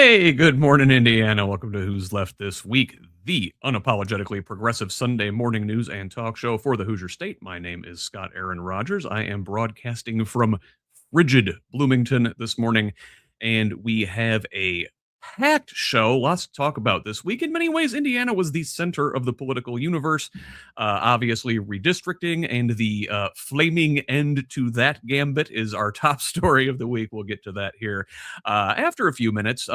Hey, good morning, Indiana. Welcome to Who's Left This Week, the unapologetically progressive Sunday morning news and talk show for the Hoosier State. My name is Scott Aaron Rogers. I am broadcasting from frigid Bloomington this morning, and we have a packed show. Lots to talk about this week. In many ways, Indiana was the center of the political universe. Obviously, redistricting and the flaming end to that gambit is our top story of the week. We'll get to that here after a few minutes.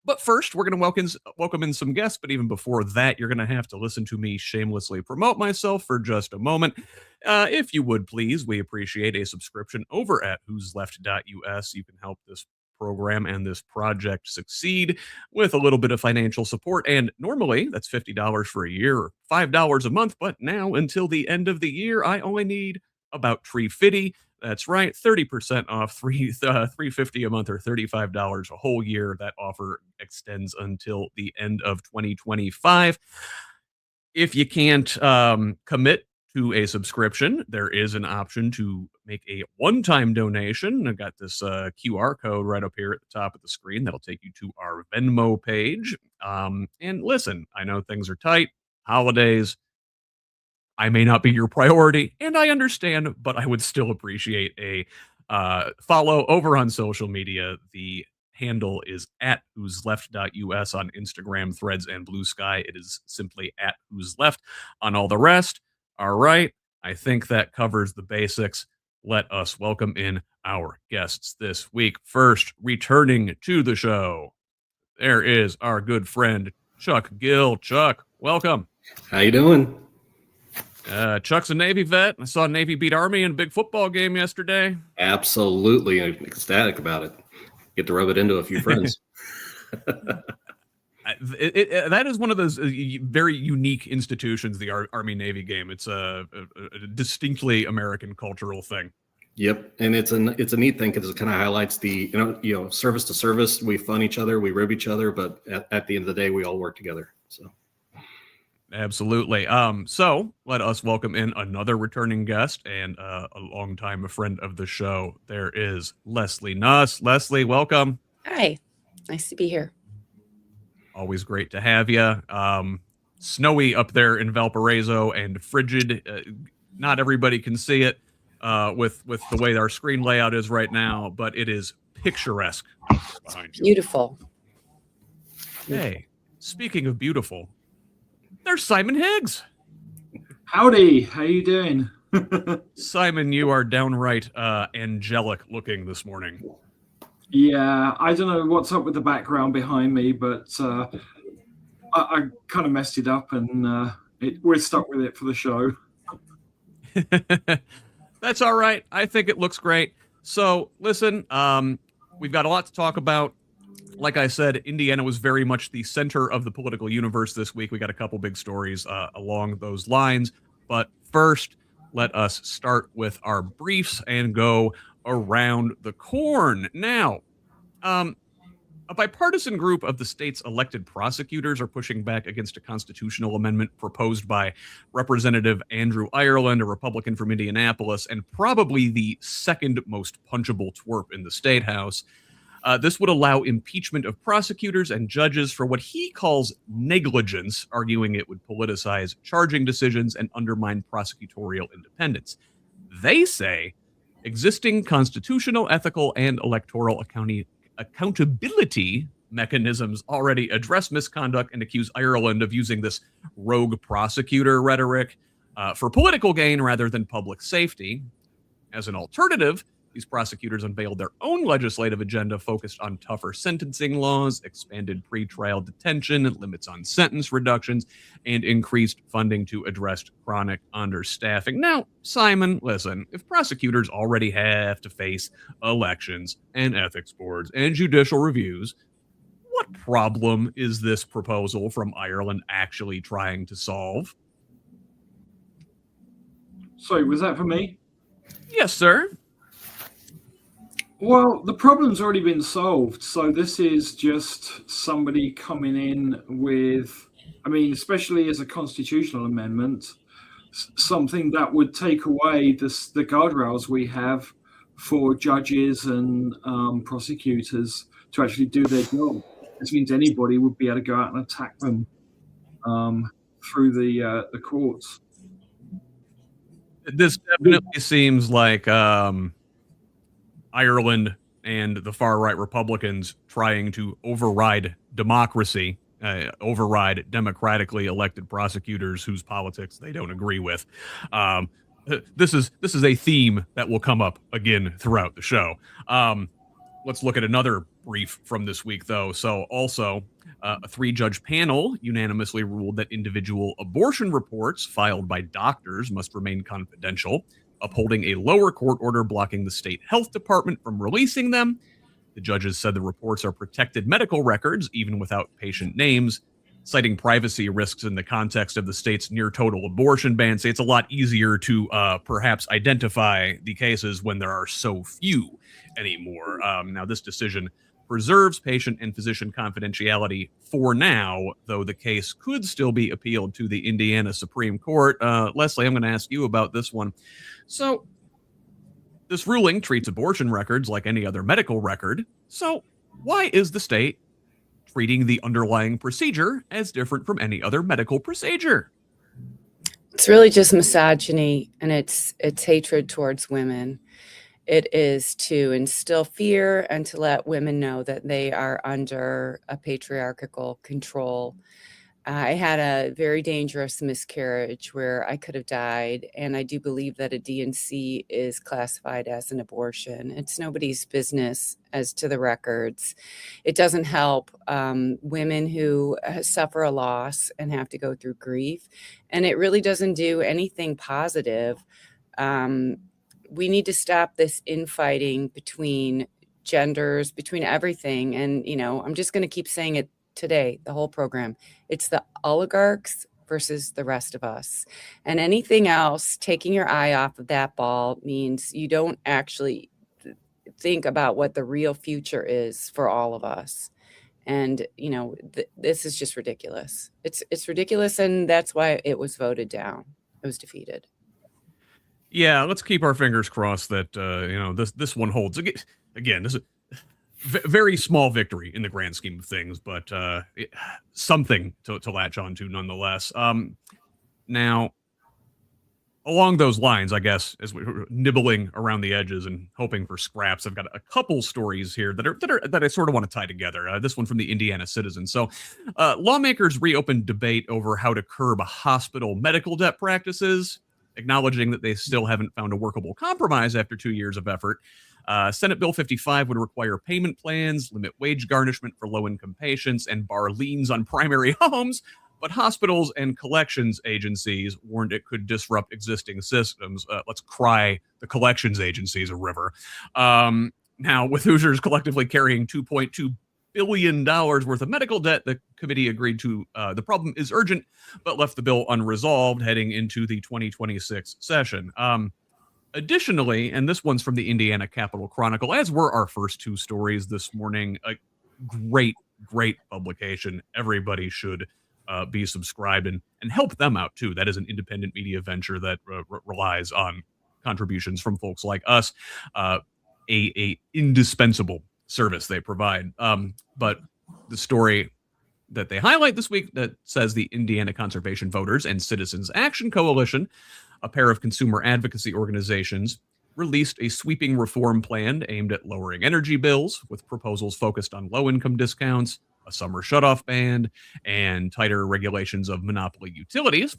But first, we're going to welcome in some guests. But even before that, you're going to have to listen to me shamelessly promote myself for just a moment. If you would, please, we appreciate a subscription over at HoosLeft.us. You can help this program and this project succeed with a little bit of financial support. And normally that's $50 for a year or $5 a month. But now until the end of the year, I only need about $350. That's right, 30% off, $350 a month or $35 a whole year. That offer extends until the end of 2025. If you can't commit to a subscription, there is an option to make a one-time donation. I've got this QR code right up here at the top of the screen that'll take you to our Venmo page. And listen, I know things are tight, holidays. I may not be your priority, and I understand, but I would still appreciate a follow over on social media. The handle is at whosleft.us on Instagram, Threads, and Blue Sky. It is simply at whosleft on all the rest. All right, I think that covers the basics. Let us welcome in our guests this week. First, returning to the show, there is our good friend, Chuck Gill. Chuck, welcome. How you doing? Chuck's a Navy vet. I saw Navy beat Army in a big football game yesterday. Absolutely. I'm ecstatic about it. Get to rub it into a few friends. That is one of those very unique institutions, the Army-Navy game. It's a distinctly American cultural thing. Yep, and it's a neat thing because it kind of highlights the service to service. We fund each other, we rib each other, but at the end of the day, we all work together. So. Absolutely. So let us welcome in another returning guest and a longtime friend of the show. There is Leslie Nuss. Leslie, welcome. Hi, nice to be here. Always great to have you. Snowy up there in Valparaiso and frigid. Not everybody can see it with the way our screen layout is right now, but it is picturesque behind you. Beautiful. Hey, speaking of beautiful, there's Simon Higgs. Howdy, how you doing? Simon, you are downright angelic looking this morning. Yeah, I don't know what's up with the background behind me, but I kind of messed it up, and we're stuck with it for the show. That's all right. I think it looks great. So, listen, we've got a lot to talk about. Like I said, Indiana was very much the center of the political universe this week. We got a couple big stories along those lines. But first, let us start with our briefs and go around the corn. Now, a bipartisan group of the state's elected prosecutors are pushing back against a constitutional amendment proposed by Representative Andrew Ireland, a Republican from Indianapolis, and probably the second most punchable twerp in the state house. This would allow impeachment of prosecutors and judges for what he calls negligence, arguing it would politicize charging decisions and undermine prosecutorial independence. They say existing constitutional, ethical, and electoral accountability mechanisms already address misconduct and accuse Ireland of using this rogue prosecutor rhetoric for political gain rather than public safety. As an alternative, these prosecutors unveiled their own legislative agenda focused on tougher sentencing laws, expanded pretrial detention, limits on sentence reductions, and increased funding to address chronic understaffing. Now, Simon, listen, if prosecutors already have to face elections and ethics boards and judicial reviews, what problem is this proposal from Ireland actually trying to solve? Sorry, was that for me? Yes, sir. Well, the problem's already been solved. So this is just somebody coming in with, especially as a constitutional amendment, something that would take away the guardrails we have for judges and prosecutors to actually do their job. this means anybody would be able to go out and attack them through the courts. This definitely seems like Ireland and the far right Republicans trying to override democracy, override democratically elected prosecutors whose politics they don't agree with. This is a theme that will come up again throughout the show. Let's look at another brief from this week, though. So, also, a 3-judge panel unanimously ruled that individual abortion reports filed by doctors must remain confidential, upholding a lower court order blocking the state health department from releasing them. The judges said the reports are protected medical records, even without patient names, citing privacy risks in the context of the state's near total abortion ban. Say it's a lot easier to perhaps identify the cases when there are so few anymore. Now, this decision preserves patient and physician confidentiality for now, though the case could still be appealed to the Indiana Supreme Court. Leslie, I'm going to ask you about this one. So, this ruling treats abortion records like any other medical record. So, why is the state treating the underlying procedure as different from any other medical procedure? It's really just misogyny, and it's hatred towards women. It is to instill fear and to let women know that they are under a patriarchal control. I had a very dangerous miscarriage where I could have died, and I do believe that a D&C is classified as an abortion. It's nobody's business as to the records. It doesn't help women who suffer a loss and have to go through grief, and it really doesn't do anything positive. We need to stop this infighting between genders, between everything, and, I'm just going to keep saying it today, the whole program. It's the oligarchs versus the rest of us. And anything else, taking your eye off of that ball means you don't actually think about what the real future is for all of us. And, this is just ridiculous. It's ridiculous. And that's why it was voted down. It was defeated. Yeah, let's keep our fingers crossed that, this one holds. Again, this is very small victory in the grand scheme of things, but something to latch on to nonetheless. Now, along those lines, I guess, as we're nibbling around the edges and hoping for scraps, I've got a couple stories here that I sort of want to tie together. This one from the Indiana Citizen. So, lawmakers reopened debate over how to curb hospital medical debt practices, acknowledging that they still haven't found a workable compromise after 2 years of effort. Senate Bill 55 would require payment plans, limit wage garnishment for low-income patients, and bar liens on primary homes. But hospitals and collections agencies warned it could disrupt existing systems. Let's cry the collections agencies a river. Now, with Hoosiers collectively carrying $2.2 billion worth of medical debt, the committee agreed to the problem is urgent, but left the bill unresolved heading into the 2026 session. Additionally, and this one's from the Indiana Capitol Chronicle, as were our first two stories this morning, a great publication. Everybody should be subscribed and help them out, too. That is an independent media venture that relies on contributions from folks like us, a indispensable service they provide. But the story that they highlight this week that says the Indiana Conservation Voters and Citizens Action Coalition, a pair of consumer advocacy organizations, released a sweeping reform plan aimed at lowering energy bills, with proposals focused on low-income discounts, a summer shutoff ban, and tighter regulations of monopoly utilities.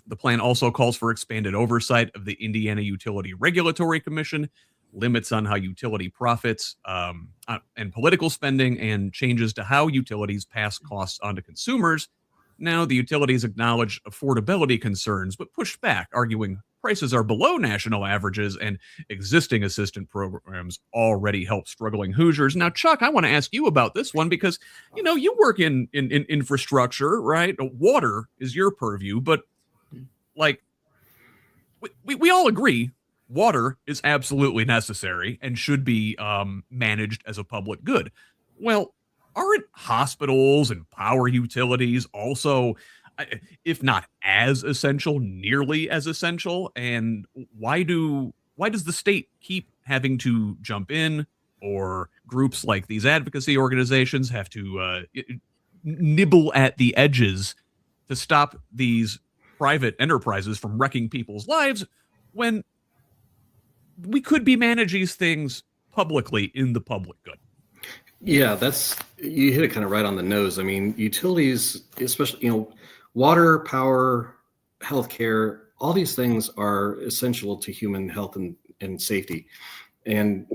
The plan also calls for expanded oversight of the Indiana Utility Regulatory Commission, limits on how utility profits and political spending, and changes to how utilities pass costs on to consumers. Now, the utilities acknowledge affordability concerns, but pushed back, arguing prices are below national averages and existing assistance programs already help struggling Hoosiers. Now, Chuck, I want to ask you about this one because, you work in infrastructure, right? Water is your purview, but like we all agree water is absolutely necessary and should be managed as a public good. Well, aren't hospitals and power utilities also, if not as essential, nearly as essential? And why does the state keep having to jump in, or groups like these advocacy organizations have to nibble at the edges to stop these private enterprises from wrecking people's lives, when we could be managing these things publicly in the public good. Yeah, you hit it kind of right on the nose. I mean, utilities, especially, water, power, healthcare, all these things are essential to human health and safety. And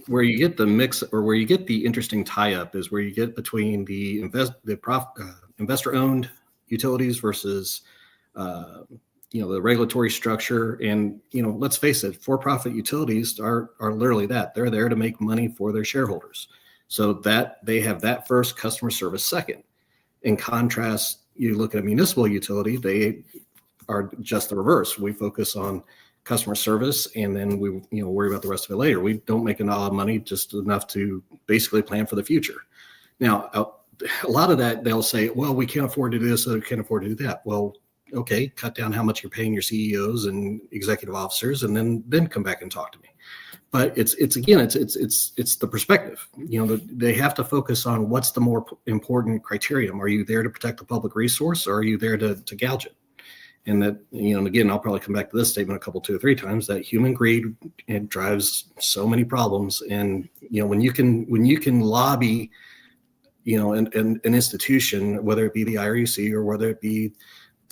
where you get the mix, or where you get the interesting tie-up, is where you get between the investor-owned utilities versus the regulatory structure. And let's face it, for-profit utilities are literally that. They're there to make money for their shareholders, so that they have that first, customer service second. In contrast, you look at a municipal utility, they are just the reverse. We focus on customer service, and then we worry about the rest of it later. We don't make a lot of money, just enough to basically plan for the future. Now, a lot of that, they'll say, well, we can't afford to do this, or we can't afford to do that. Well, okay, cut down how much you're paying your CEOs and executive officers, and then come back and talk to me. But it's the perspective. They have to focus on what's the more important criterion. Are you there to protect the public resource, or are you there to gouge it? And that, again, I'll probably come back to this statement two or three times, that human greed, it drives so many problems. And when you can lobby, an institution, whether it be the IRUC or whether it be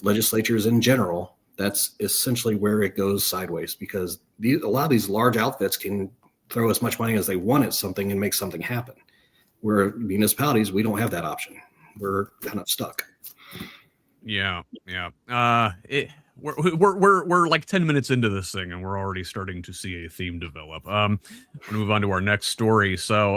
legislatures in general, that's essentially where it goes sideways, because a lot of these large outfits can throw as much money as they want at something and make something happen. Where municipalities, we don't have that option. We're kind of stuck. Yeah. We're like 10 minutes into this thing, and we're already starting to see a theme develop. I'm gonna move on to our next story. So,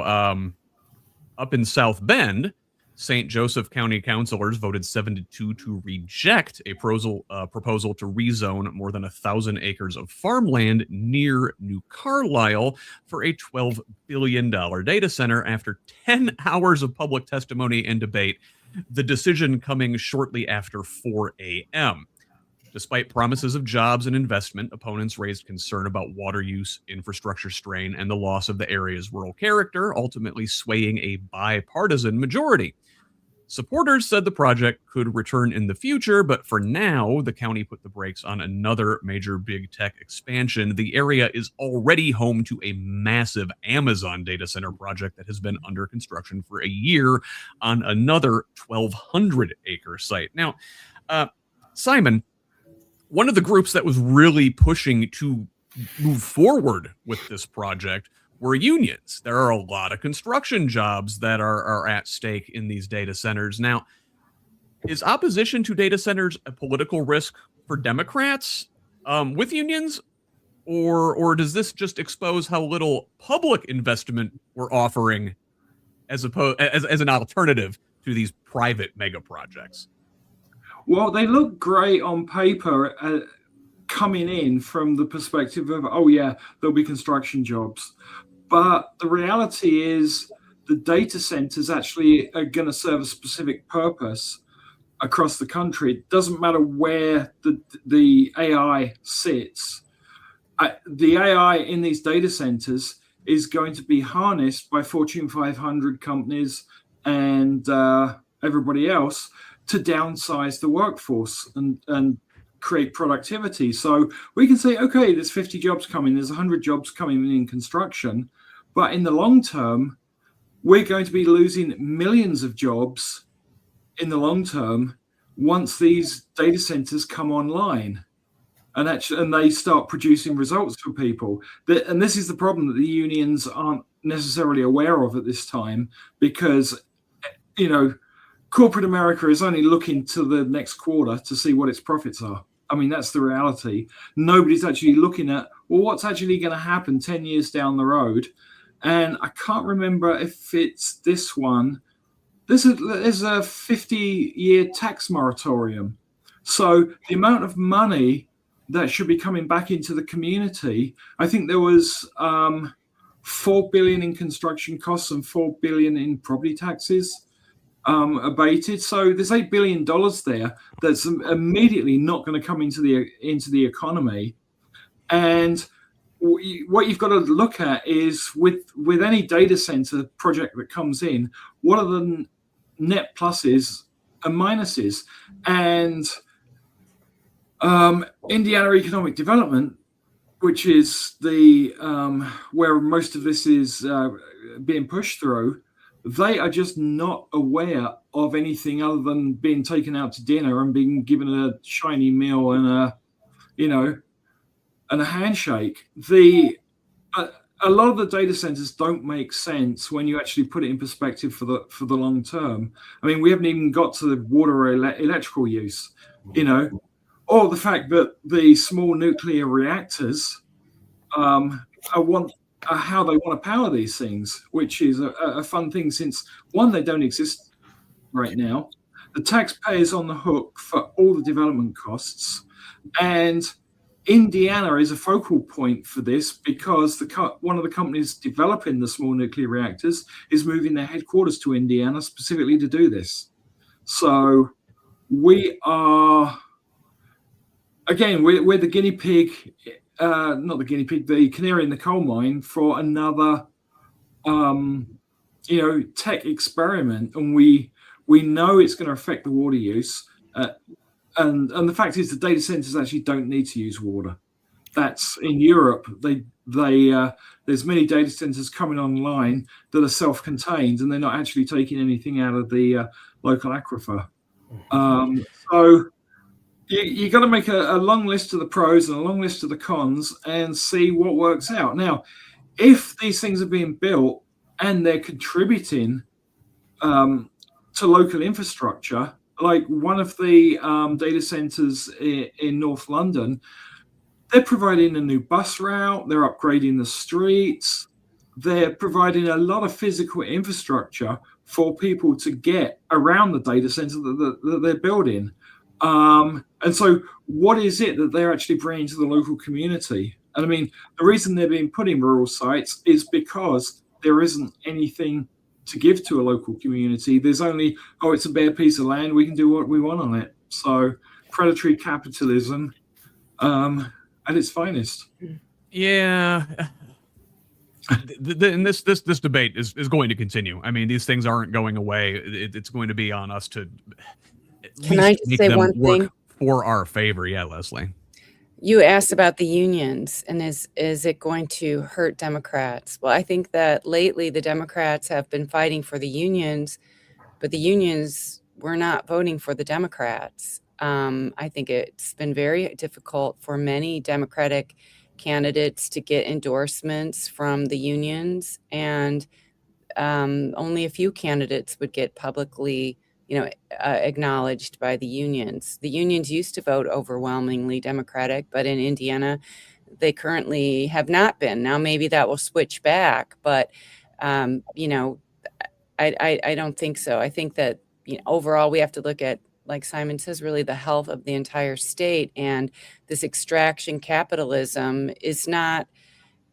up in South Bend, St. Joseph County councilors voted 7-2 to reject a proposal to rezone more than 1,000 acres of farmland near New Carlisle for a $12 billion data center after 10 hours of public testimony and debate, the decision coming shortly after 4 a.m. Despite promises of jobs and investment, opponents raised concern about water use, infrastructure strain, and the loss of the area's rural character, ultimately swaying a bipartisan majority. Supporters said the project could return in the future, but for now, the county put the brakes on another major big tech expansion. The area is already home to a massive Amazon data center project that has been under construction for a year on another 1,200-acre site. Now, Simon, one of the groups that was really pushing to move forward with this project were unions. There are a lot of construction jobs that are at stake in these data centers. Now, is opposition to data centers a political risk for Democrats with unions, or does this just expose how little public investment we're offering as an alternative to these private mega projects? Well, they look great on paper, coming in from the perspective of, oh yeah, there'll be construction jobs. But the reality is the data centers actually are going to serve a specific purpose across the country. It doesn't matter where the AI sits. The AI in these data centers is going to be harnessed by Fortune 500 companies and everybody else to downsize the workforce and create productivity. So we can say, okay, there's 50 jobs coming, there's 100 jobs coming in construction, but in the long term, we're going to be losing millions of jobs in the long term once these data centers come online and they start producing results for people. And this is the problem that the unions aren't necessarily aware of at this time, because, corporate America is only looking to the next quarter to see what its profits are. I mean, that's the reality. Nobody's actually looking at, well, what's actually going to happen 10 years down the road? And I can't remember if it's this one. There's a 50-year tax moratorium. So the amount of money that should be coming back into the community, I think there was $4 billion in construction costs and $4 billion in property taxes abated. So there's $8 billion there that's immediately not going to come into the economy. And what you've got to look at is with any data center project that comes in, what are the net pluses and minuses? And Indiana Economic Development, which is the where most of this is being pushed through, they are just not aware of anything other than being taken out to dinner and being given a shiny meal and a handshake. A lot of the data centers don't make sense when you actually put it in perspective for the long term. I mean, we haven't even got to the water or electrical use, or the fact that the small nuclear reactors are how they want to power these things, which is a fun thing, since one, they don't exist right now. The taxpayer's on the hook for all the development costs, and Indiana is a focal point for this because one of the companies developing the small nuclear reactors is moving their headquarters to Indiana specifically to do this. So we are, again, we're the guinea pig, not the guinea pig, the canary in the coal mine for another, tech experiment, and we know it's going to affect the water use. And the fact is, the data centers actually don't need to use water. That's in Europe. There's many data centers coming online that are self-contained, and they're not actually taking anything out of the local aquifer. So you got to make a long list of the pros and a long list of the cons and see what works out. Now, if these things are being built and they're contributing to local infrastructure, like one of the data centers in North London, they're providing a new bus route, they're upgrading the streets, they're providing a lot of physical infrastructure for people to get around the data center that they're building. And so what is it that they're actually bringing to the local community? And I mean, the reason they're being put in rural sites is because there isn't anything to give to a local community. There's only, it's a bare piece of land, we can do what we want on it. So predatory capitalism at its finest. Yeah. And this debate is going to continue. I mean, these things aren't going away. It's going to be on us to Can I just say one thing for our favor? Yeah, Leslie. You asked about the unions, and is it going to hurt Democrats? Well, I think that lately the Democrats have been fighting for the unions, but the unions were not voting for the Democrats. I think it's been very difficult for many Democratic candidates to get endorsements from the unions, and only a few candidates would get publicly acknowledged by the unions. The unions used to vote overwhelmingly Democratic, but in Indiana, they currently have not been. Now, maybe that will switch back, but, I don't think so. I think that, overall, we have to look at, like Simon says, really the health of the entire state, and this extraction capitalism is not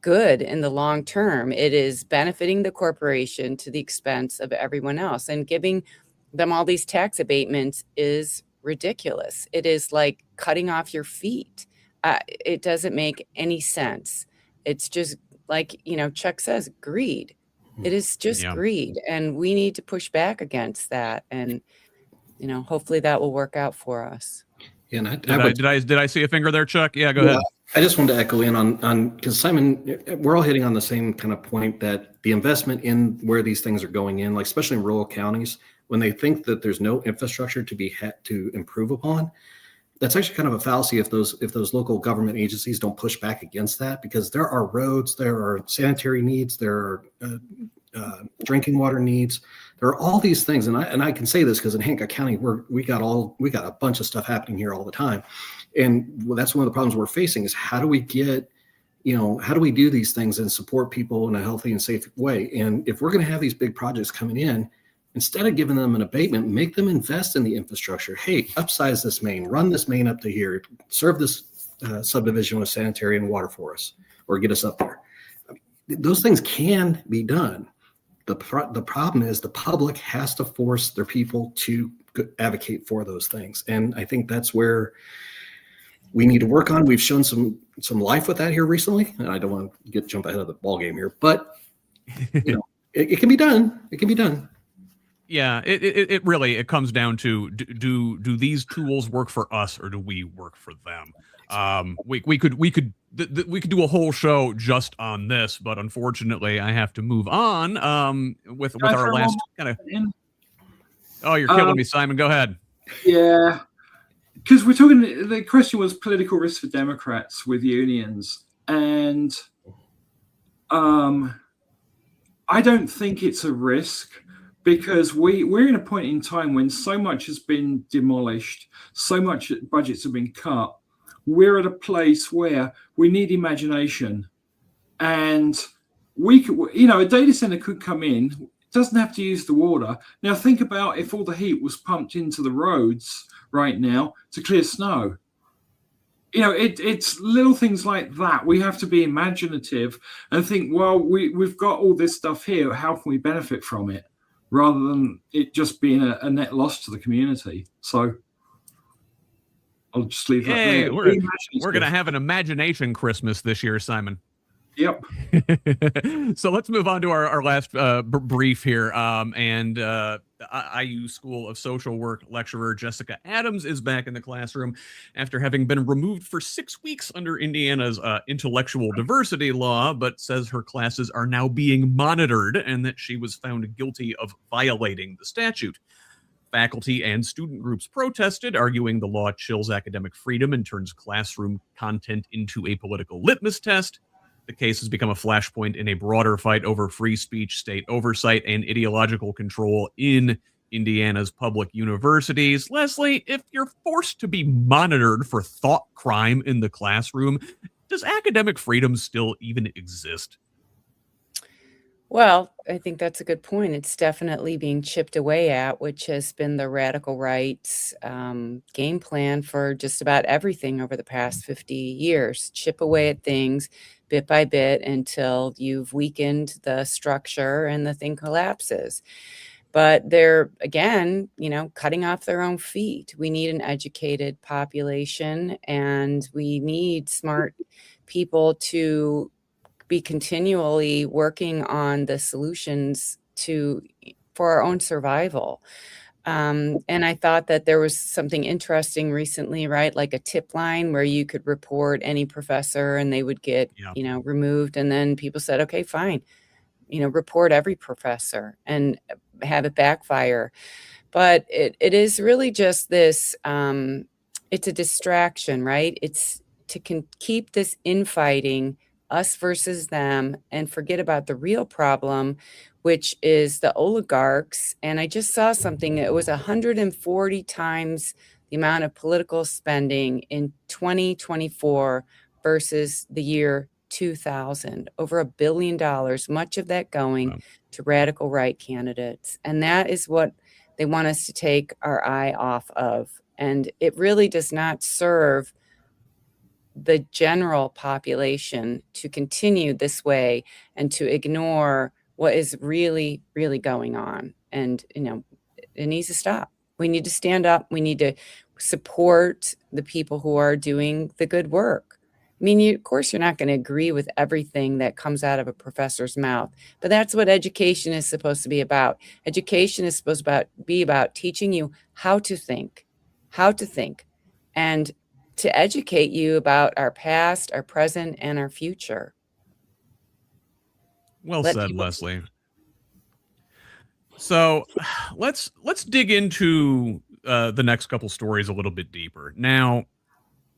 good in the long term. It is benefiting the corporation to the expense of everyone else, and giving them all these tax abatements is ridiculous. It is like cutting off your feet. It doesn't make any sense. It's just like, Chuck says, greed. It is just greed. And we need to push back against that. And, hopefully that will work out for us. And did I see a finger there, Chuck? Yeah, go ahead. I just wanted to echo in on because Simon, we're all hitting on the same kind of point, that the investment in where these things are going in, like especially in rural counties, when they think that there's no infrastructure to improve upon, that's actually kind of a fallacy if those local government agencies don't push back against that, because there are roads, there are sanitary needs, there are drinking water needs, there are all these things, and I can say this because in Hancock County we got a bunch of stuff happening here all the time, and that's one of the problems we're facing is how do we do these things and support people in a healthy and safe way? And if we're going to have these big projects coming in, instead of giving them an abatement, make them invest in the infrastructure. Hey, upsize this main, run this main up to here, serve this subdivision with sanitary and water for us, or get us up there. Those things can be done. The problem is the public has to force their people to advocate for those things. And I think that's where we need to work on. We've shown some life with that here recently, and I don't want to jump ahead of the ball game here, but it can be done. It can be done. Yeah, it really comes down to do these tools work for us or do we work for them? We could do a whole show just on this, but unfortunately, I have to move on. With our last kind of. Oh, you're killing me, Simon. Go ahead. Yeah, because we're talking. The question was political risk for Democrats with unions, and I don't think it's a risk. Because we're in a point in time when so much has been demolished, so much budgets have been cut. We're at a place where we need imagination, and we could, a data center could come in. It doesn't have to use the water. Now think about if all the heat was pumped into the roads right now to clear snow. It's little things like that. We have to be imaginative and think, well, we've got all this stuff here. How can we benefit from it? Rather than it just being a net loss to the community. So I'll just leave that there. We're going to have an imagination Christmas this year, Simon. Yep. So let's move on to our last brief here. IU School of Social Work lecturer Jessica Adams is back in the classroom after having been removed for 6 weeks under Indiana's intellectual diversity law, but says her classes are now being monitored and that she was found guilty of violating the statute. Faculty and student groups protested, arguing the law chills academic freedom and turns classroom content into a political litmus test. The case has become a flashpoint in a broader fight over free speech, state oversight, and ideological control in Indiana's public universities. Leslie, if you're forced to be monitored for thought crime in the classroom, does academic freedom still even exist? Well, I think that's a good point. It's definitely being chipped away at, which has been the radical right's game plan for just about everything over the past 50 years. Chip away at things bit by bit until you've weakened the structure and the thing collapses. But they're, again, cutting off their own feet. We need an educated population, and we need smart people to be continually working on the solutions for our own survival. And I thought that there was something interesting recently, right? Like a tip line where you could report any professor and they would get, removed. And then people said, okay, fine, report every professor and have it backfire. But it is really just this, it's a distraction, right? It's to keep this infighting, us versus them, and forget about the real problem, which is the oligarchs. And I just saw something. It was 140 times the amount of political spending in 2024 versus the year 2000, over $1 billion, much of that going to radical right candidates. And that is what they want us to take our eye off of. And it really does not serve the general population to continue this way and to ignore what is really, really going on. And, it needs to stop. We need to stand up. We need to support the people who are doing the good work. I mean, of course, you're not going to agree with everything that comes out of a professor's mouth, but that's what education is supposed to be about. Education is supposed to be about teaching you how to think, and to educate you about our past, our present, and our future. Well said, Leslie. So let's dig into the next couple stories a little bit deeper. Now,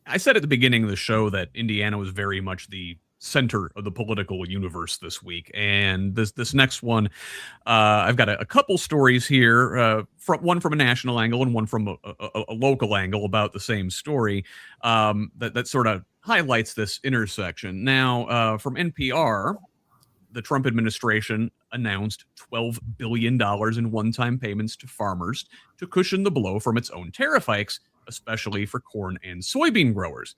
I said at the beginning of the show that Indiana was very much the center of the political universe this week, and this next one, I've got a couple stories here, one from a national angle and one from a local angle about the same story, that sort of highlights this intersection. Now, from NPR, the Trump administration announced $12 billion in one-time payments to farmers to cushion the blow from its own tariff hikes, especially for corn and soybean growers.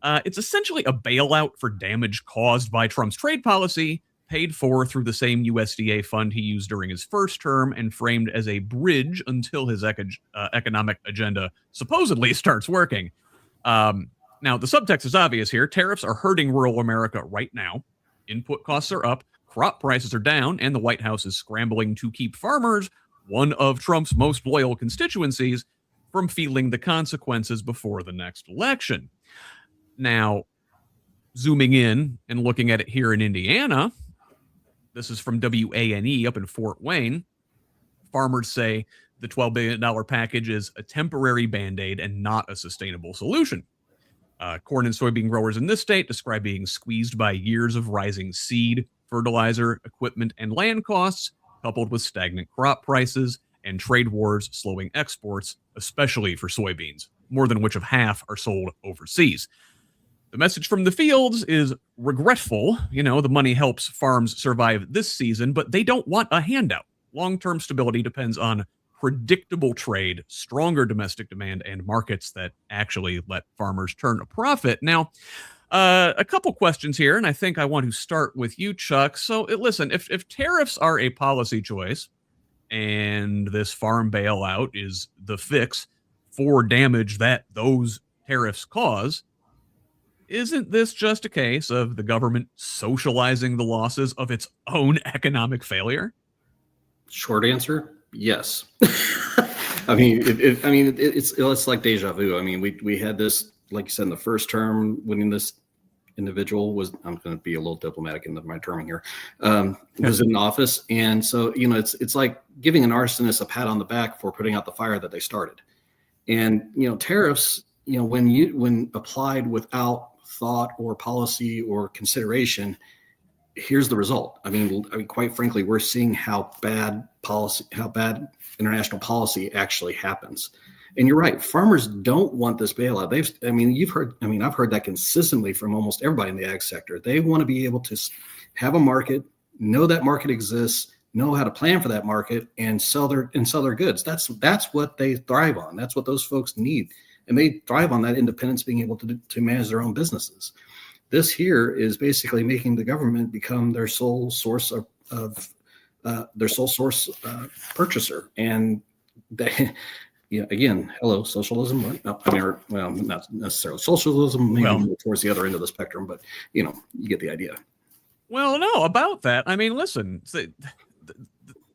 It's essentially a bailout for damage caused by Trump's trade policy, paid for through the same USDA fund he used during his first term and framed as a bridge until his economic agenda supposedly starts working. Now, the subtext is obvious here. Tariffs are hurting rural America right now. Input costs are up, crop prices are down, and the White House is scrambling to keep farmers, one of Trump's most loyal constituencies, from feeling the consequences before the next election. Now, zooming in and looking at it here in Indiana, this is from WANE up in Fort Wayne. Farmers say the $12 billion package is a temporary Band-Aid and not a sustainable solution. Corn and soybean growers in this state describe being squeezed by years of rising seed, fertilizer, equipment, and land costs, coupled with stagnant crop prices and trade wars slowing exports, especially for soybeans, more than which of half are sold overseas. The message from the fields is regretful. You know, the money helps farms survive this season, but they don't want a handout. Long-term stability depends on predictable trade, stronger domestic demand, and markets that actually let farmers turn a profit. Now, a couple questions here, and I think I want to start with you, Chuck. So listen, if tariffs are a policy choice and this farm bailout is the fix for damage that those tariffs cause, isn't this just a case of the government socializing the losses of its own economic failure? Short answer, yes. I mean, it's like deja vu. I mean, we had this, like you said, in the first term, when this individual was, I'm going to be a little diplomatic in my terming here, was in office. And so, you know, it's like giving an arsonist a pat on the back for putting out the fire that they started. And, you know, tariffs, you know, when applied without thought or policy or consideration, here's the result. I mean, quite frankly, we're seeing how bad international policy actually happens. And you're right, farmers don't want this bailout. I've heard that consistently from almost everybody in the ag sector. They want to be able to have a market, know that market exists, know how to plan for that market, and sell their goods. That's what they thrive on. That's what those folks need. And they thrive on that independence, being able to manage their own businesses. This here is basically making the government become their sole source purchaser. And they, yeah, again, hello, socialism. No, I mean, well, not necessarily socialism, maybe towards the other end of the spectrum, but you know, you get the idea. Well, no, about that. I mean, listen,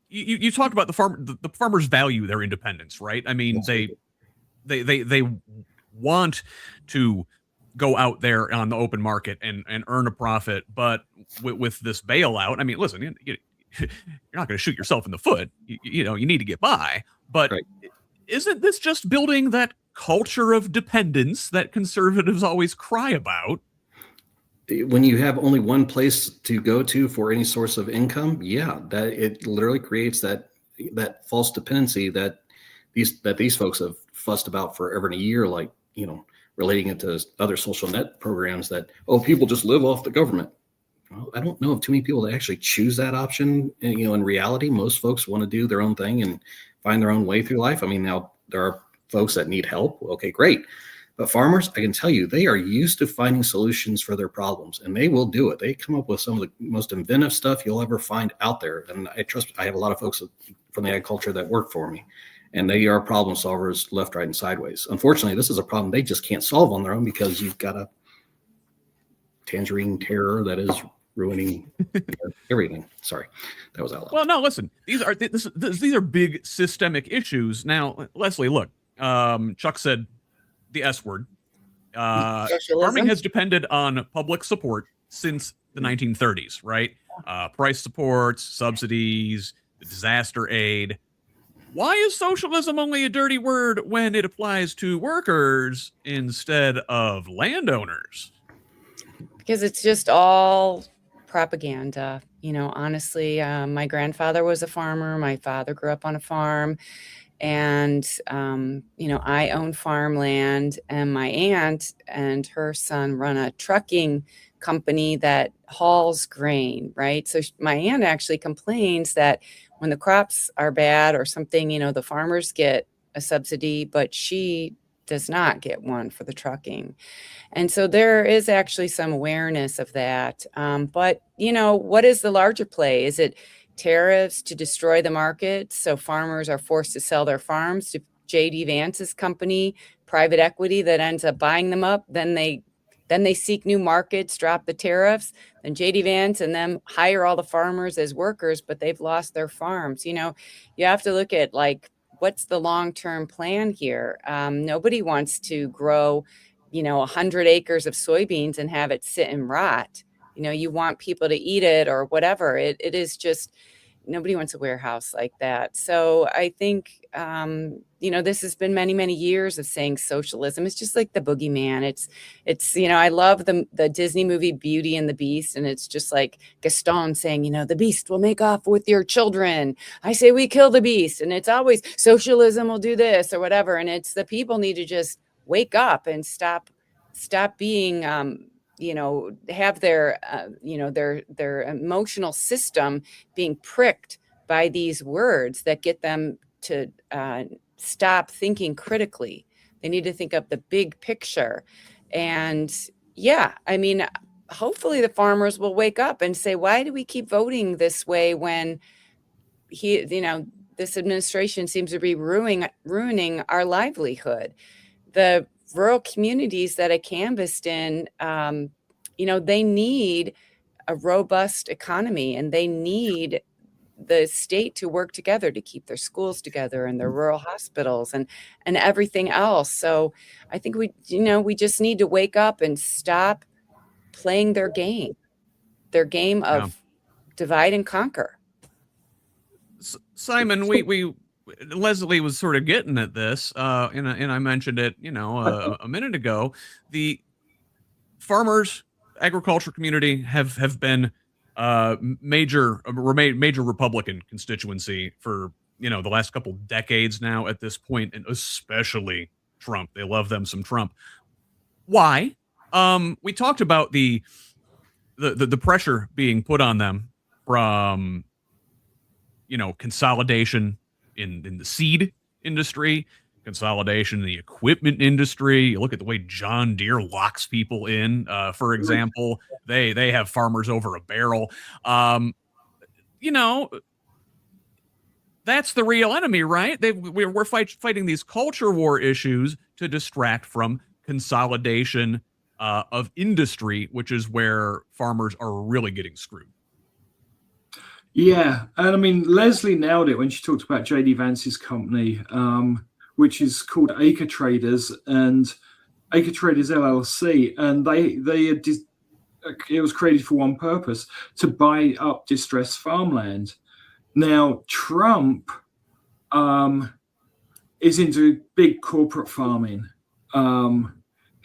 you talk about the farmers value their independence, right? I mean, they want to go out there on the open market and earn a profit, but with this bailout, I mean, listen, you're not going to shoot yourself in the foot. You know, you need to get by, but right. Isn't this just building that culture of dependence that conservatives always cry about? When you have only one place to go to for any source of income, yeah, that it literally creates that false dependency that these folks have fussed about forever and a year, like, you know, relating it to other social net programs that, people just live off the government. Well, I don't know of too many people that actually choose that option. And, you know, in reality, most folks want to do their own thing and find their own way through life. I mean, now there are folks that need help. Okay, great. But farmers, I can tell you, they are used to finding solutions for their problems, and they will do it. They come up with some of the most inventive stuff you'll ever find out there. And I have a lot of folks from the agriculture that work for me, and they are problem solvers left, right, and sideways. Unfortunately, this is a problem they just can't solve on their own because you've got a tangerine terror that is ruining everything. Sorry, that was out loud. Well, no, listen, these are big systemic issues. Now, Leslie, look, Chuck said the S word. Farming has depended on public support since the 1930s, right? Price supports, subsidies, the disaster aid. Why is socialism only a dirty word when it applies to workers instead of landowners? Because it's just all propaganda. You know, honestly, my grandfather was a farmer. My father grew up on a farm. And, you know, I own farmland, and my aunt and her son run a trucking company that hauls grain, right? So my aunt actually complains that when the crops are bad or something, you know, the farmers get a subsidy, but she does not get one for the trucking. And so there is actually some awareness of that. But, you know, what is the larger play? Is it tariffs to destroy the market so farmers are forced to sell their farms to J.D. Vance's company, private equity that ends up buying them up. Then they seek new markets, drop the tariffs, then JD Vance and them hire all the farmers as workers, but they've lost their farms. You have to look at like, what's the long-term plan here? Nobody wants to grow, 100 acres of soybeans and have it sit and rot. You want people to eat it or whatever. It is just, nobody wants a warehouse like that. So I think, this has been many, many years of saying socialism. It's just like the boogeyman. It's, I love the Disney movie Beauty and the Beast. And it's just like Gaston saying, the beast will make off with your children. I say we kill the beast. And it's always socialism will do this or whatever. And it's the people need to just wake up and stop being, have their, their emotional system being pricked by these words that get them to stop thinking critically. They need to think of the big picture. And hopefully the farmers will wake up and say, why do we keep voting this way when this administration seems to be ruining our livelihood? The rural communities that I canvassed in, they need a robust economy, and they need the state to work together to keep their schools together and their rural hospitals and everything else. So I think we just need to wake up and stop playing their game of divide and conquer. Simon, Leslie was sort of getting at this, and I mentioned it, a minute ago. The farmers, agriculture community have been major Republican constituency for the last couple decades now at this point, and especially Trump. They love them some Trump. Why? We talked about the pressure being put on them from consolidation in the seed industry, consolidation in the equipment industry. You look at the way John Deere locks people in, for example. They have farmers over a barrel. That's the real enemy, right? We're fighting these culture war issues to distract from consolidation of industry, which is where farmers are really getting screwed. Yeah, and I mean, Leslie nailed it when she talked about JD Vance's company, which is called Acre Traders and Acre Traders LLC, and it was created for one purpose: to buy up distressed farmland. Now, Trump is into big corporate farming.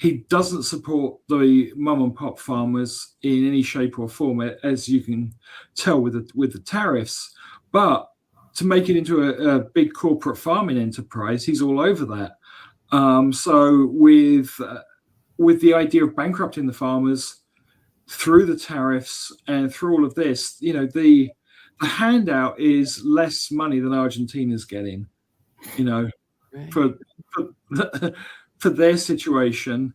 He doesn't support the mom and pop farmers in any shape or form, as you can tell with the tariffs. But to make it into a big corporate farming enterprise, he's all over that. So with the idea of bankrupting the farmers through the tariffs and through all of this, the handout is less money than Argentina's getting, right. for their situation.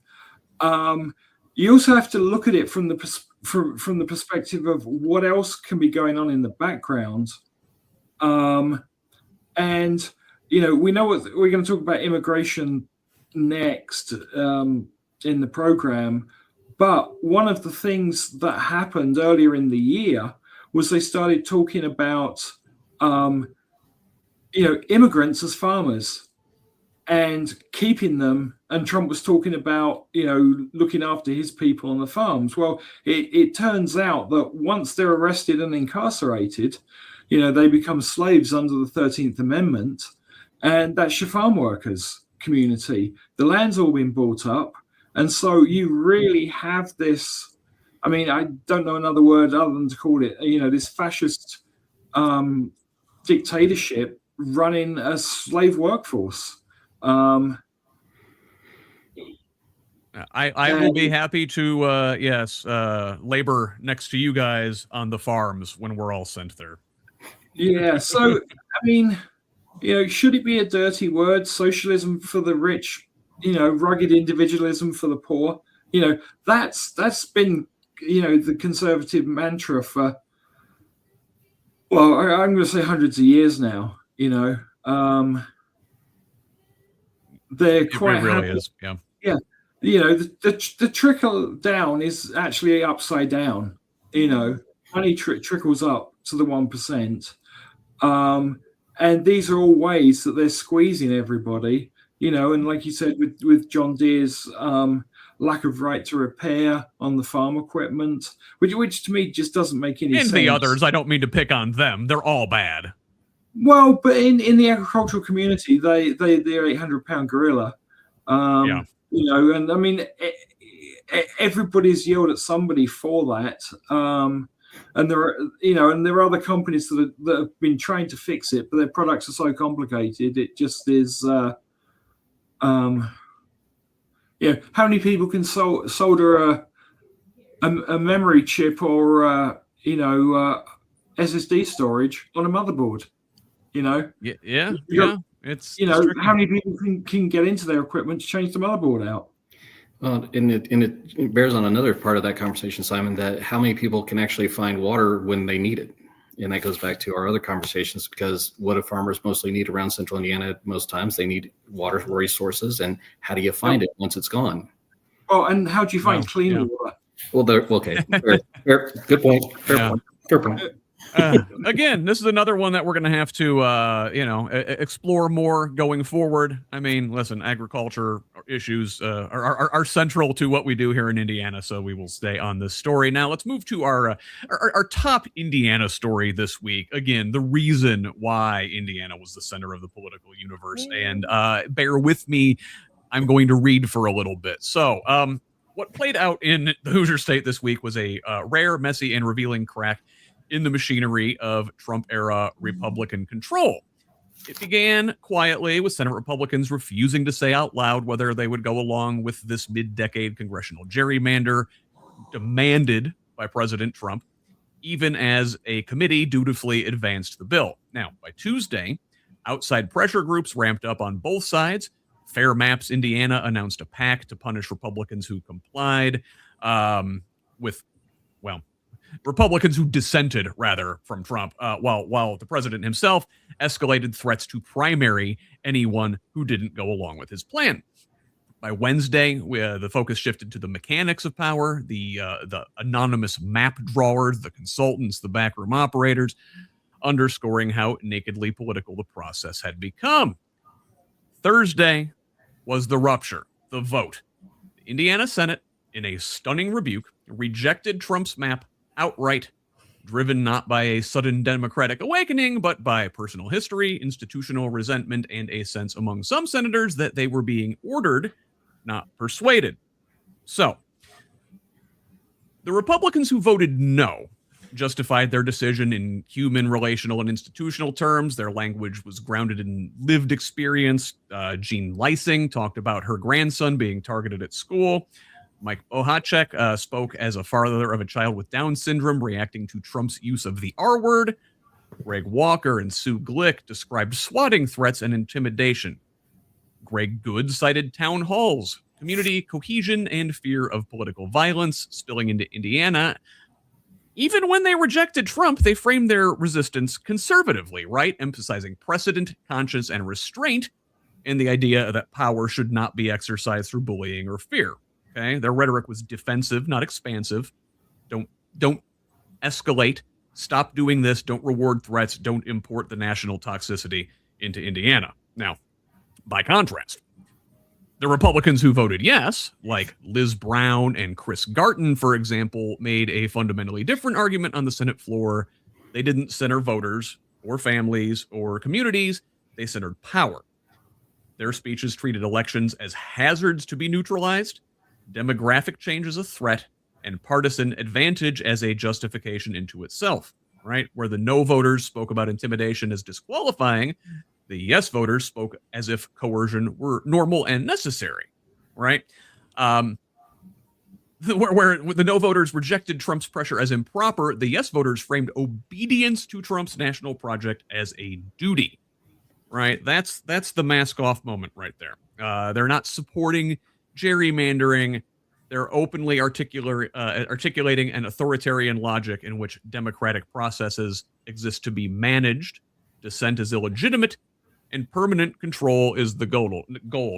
You also have to look at it from the perspective of what else can be going on in the background. And we know what we're going to talk about immigration next in the program. But one of the things that happened earlier in the year was they started talking about immigrants as farmers and keeping them. And Trump was talking about, looking after his people on the farms. Well, it turns out that once they're arrested and incarcerated, they become slaves under the 13th Amendment. And that's your farm workers community. The land's all been bought up. And so you really have this, I mean, I don't know another word other than to call it, this fascist dictatorship running a slave workforce. I will be happy to, labor next to you guys on the farms when we're all sent there. Yeah. So, I mean, should it be a dirty word? Socialism for the rich, rugged individualism for the poor. That's been, the conservative mantra for, well, I'm going to say hundreds of years now. they're It quite really happy. is. Yeah. Yeah, the trickle down is actually upside down. Money trickles up to the 1%, and these are all ways that they're squeezing everybody. And like you said, with John Deere's lack of right to repair on the farm equipment, which to me just doesn't make any And sense. the others, I don't mean to pick on them. They're all bad. Well, but in the agricultural community, they're 800-pound gorilla. Yeah. And I mean, everybody's yelled at somebody for that. And there are other companies that have been trying to fix it, but their products are so complicated. It just is. How many people can solder a memory chip or SSD storage on a motherboard? Yeah. It's how many people can get into their equipment to change the motherboard out? Well, and it bears on another part of that conversation, Simon, that how many people can actually find water when they need it. And that goes back to our other conversations, because what do farmers mostly need around central Indiana? Most times they need water resources. And how do you find it once it's gone? Well, and how do you find clean water? Well, okay. Fair, good point. Fair point. Again, this is another one that we're going to have to, explore more going forward. I mean, listen, agriculture issues are central to what we do here in Indiana, so we will stay on this story. Now, let's move to our top Indiana story this week. Again, the reason why Indiana was the center of the political universe. And bear with me, I'm going to read for a little bit. So, what played out in the Hoosier State this week was a rare, messy, and revealing crack in the machinery of Trump-era Republican control. It began quietly with Senate Republicans refusing to say out loud whether they would go along with this mid-decade congressional gerrymander demanded by President Trump, even as a committee dutifully advanced the bill. Now, by Tuesday, outside pressure groups ramped up on both sides. Fair Maps Indiana announced a pact to punish Republicans who complied Republicans who dissented, rather, from Trump, while the president himself escalated threats to primary anyone who didn't go along with his plan. By Wednesday, the focus shifted to the mechanics of power, the anonymous map drawers, the consultants, the backroom operators, underscoring how nakedly political the process had become. Thursday was the rupture, the vote. The Indiana Senate, in a stunning rebuke, rejected Trump's map outright, driven not by a sudden democratic awakening, but by personal history, institutional resentment, and a sense among some senators that they were being ordered, not persuaded. So, the Republicans who voted no justified their decision in human, relational, and institutional terms. Their language was grounded in lived experience. Jean Lysing talked about her grandson being targeted at school. Mike Ohacek spoke as a father of a child with Down syndrome, reacting to Trump's use of the R word. Greg Walker and Sue Glick described swatting threats and intimidation. Greg Good cited town halls, community cohesion, and fear of political violence spilling into Indiana. Even when they rejected Trump, they framed their resistance conservatively, right? Emphasizing precedent, conscience, and restraint, and the idea that power should not be exercised through bullying or fear. Okay, their rhetoric was defensive, not expansive. Don't escalate. Stop doing this. Don't reward threats. Don't import the national toxicity into Indiana. Now, by contrast, the Republicans who voted yes, like Liz Brown and Chris Garton, for example, made a fundamentally different argument on the Senate floor. They didn't center voters or families or communities. They centered power. Their speeches treated elections as hazards to be neutralized, demographic change as a threat, and partisan advantage as a justification into itself, right? Where the no voters spoke about intimidation as disqualifying, the yes voters spoke as if coercion were normal and necessary, right? Where the no voters rejected Trump's pressure as improper, the yes voters framed obedience to Trump's national project as a duty, right? That's the mask off moment right there. They're not supporting gerrymandering. They're openly articulating an authoritarian logic in which democratic processes exist to be managed, dissent is illegitimate, and permanent control is the goal.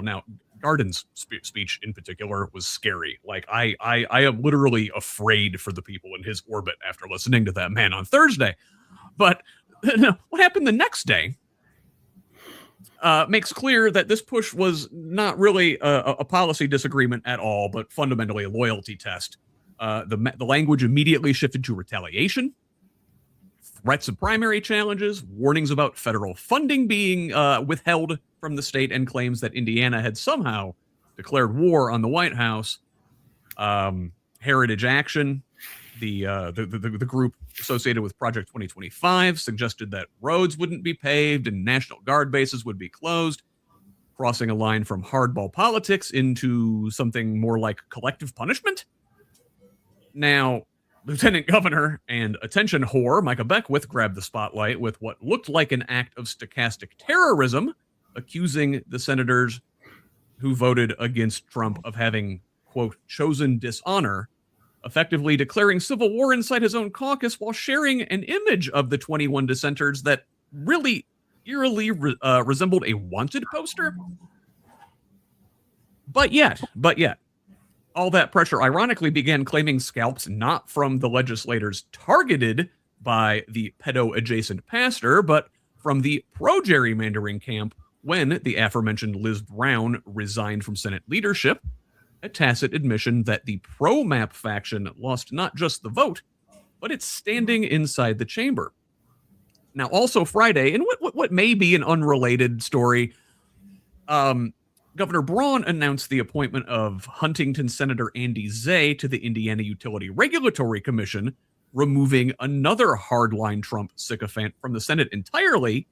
Now, Garden's speech in particular was scary. Like I am literally afraid for the people in his orbit after listening to that man on Thursday. But what happened the next day makes clear that this push was not really a policy disagreement at all, but fundamentally a loyalty test. The language immediately shifted to retaliation, threats of primary challenges, warnings about federal funding being withheld from the state, and claims that Indiana had somehow declared war on the White House. Heritage Action, the group associated with Project 2025, suggested that roads wouldn't be paved and National Guard bases would be closed, crossing a line from hardball politics into something more like collective punishment. Now, Lieutenant Governor and attention whore Micah Beckwith grabbed the spotlight with what looked like an act of stochastic terrorism, accusing the senators who voted against Trump of having, quote, chosen dishonor, effectively declaring civil war inside his own caucus while sharing an image of the 21 dissenters that really eerily resembled a wanted poster. But yet, all that pressure ironically began claiming scalps not from the legislators targeted by the pedo-adjacent pastor, but from the pro-gerrymandering camp when the aforementioned Liz Brown resigned from Senate leadership, a tacit admission that the pro-map faction lost not just the vote, but its standing inside the chamber. Now, also Friday, in what may be an unrelated story, Governor Braun announced the appointment of Huntington Senator Andy Zay to the Indiana Utility Regulatory Commission, removing another hardline Trump sycophant from the Senate entirely,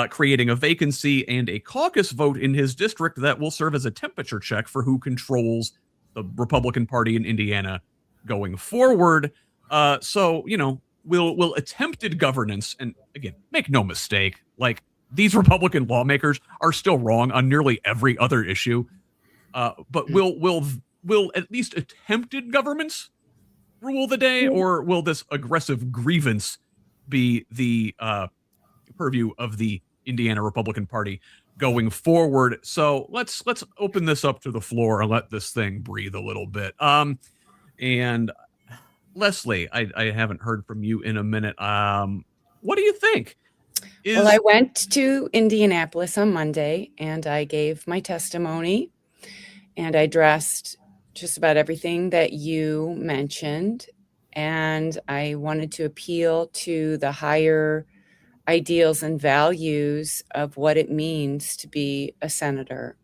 creating a vacancy and a caucus vote in his district that will serve as a temperature check for who controls the Republican Party in Indiana going forward. So, will attempted governance, and again, make no mistake, like, these Republican lawmakers are still wrong on nearly every other issue. But will at least attempted governments rule the day, or will this aggressive grievance be the purview of the Indiana Republican Party going forward? So let's open this up to the floor and let this thing breathe a little bit. And Leslie, I haven't heard from you in a minute. What do you think? Well, I went to Indianapolis on Monday and I gave my testimony and I addressed just about everything that you mentioned. And I wanted to appeal to the higher ideals and values of what it means to be a senator.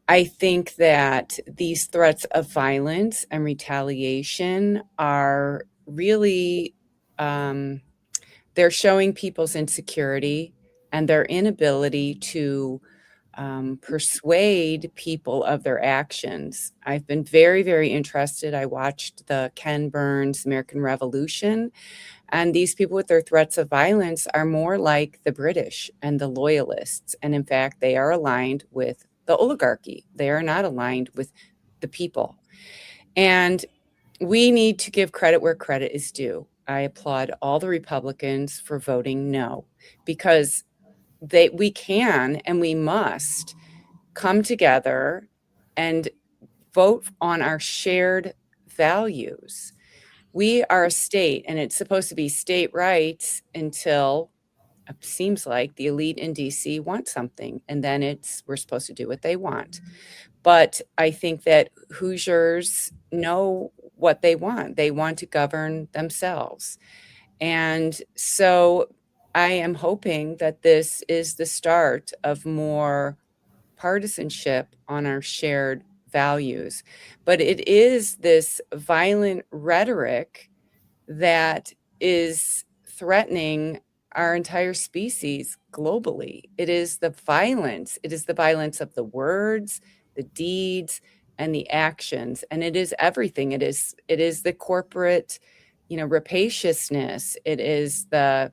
I think that these threats of violence and retaliation are really, they're showing people's insecurity and their inability to persuade people of their actions. I've been very, very interested. I watched the Ken Burns American Revolution, and these people with their threats of violence are more like the British and the loyalists. And in fact, they are aligned with the oligarchy. They are not aligned with the people. And we need to give credit where credit is due. I applaud all the Republicans for voting no, because we can and we must come together and vote on our shared values. We are a state, and it's supposed to be state rights until it seems like the elite in DC want something, and then we're supposed to do what they want. But I think that Hoosiers know what they want. They want to govern themselves. And so I am hoping that this is the start of more partisanship on our shared values. But it is this violent rhetoric that is threatening our entire species globally. It is the violence. It is the violence of the words, the deeds, and the actions. And it is everything. It is the corporate, rapaciousness. It is the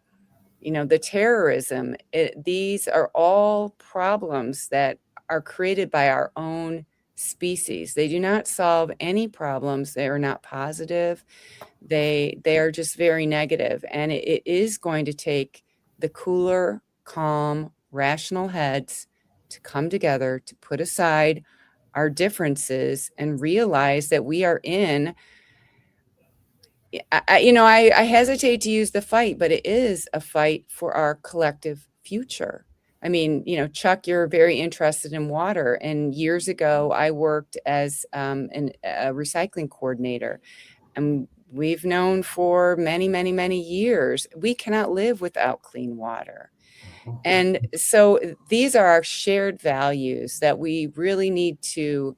terrorism. These are all problems that are created by our own species. They do not solve any problems. They are not positive. They are just very negative. And it is going to take the cooler, calm rational heads to come together, to put aside our differences and realize that we are in, I hesitate to use the fight, but it is a fight for our collective future. I mean, Chuck, you're very interested in water. And years ago, I worked as a recycling coordinator. And we've known for many, many, many years, we cannot live without clean water. And so these are our shared values that we really need to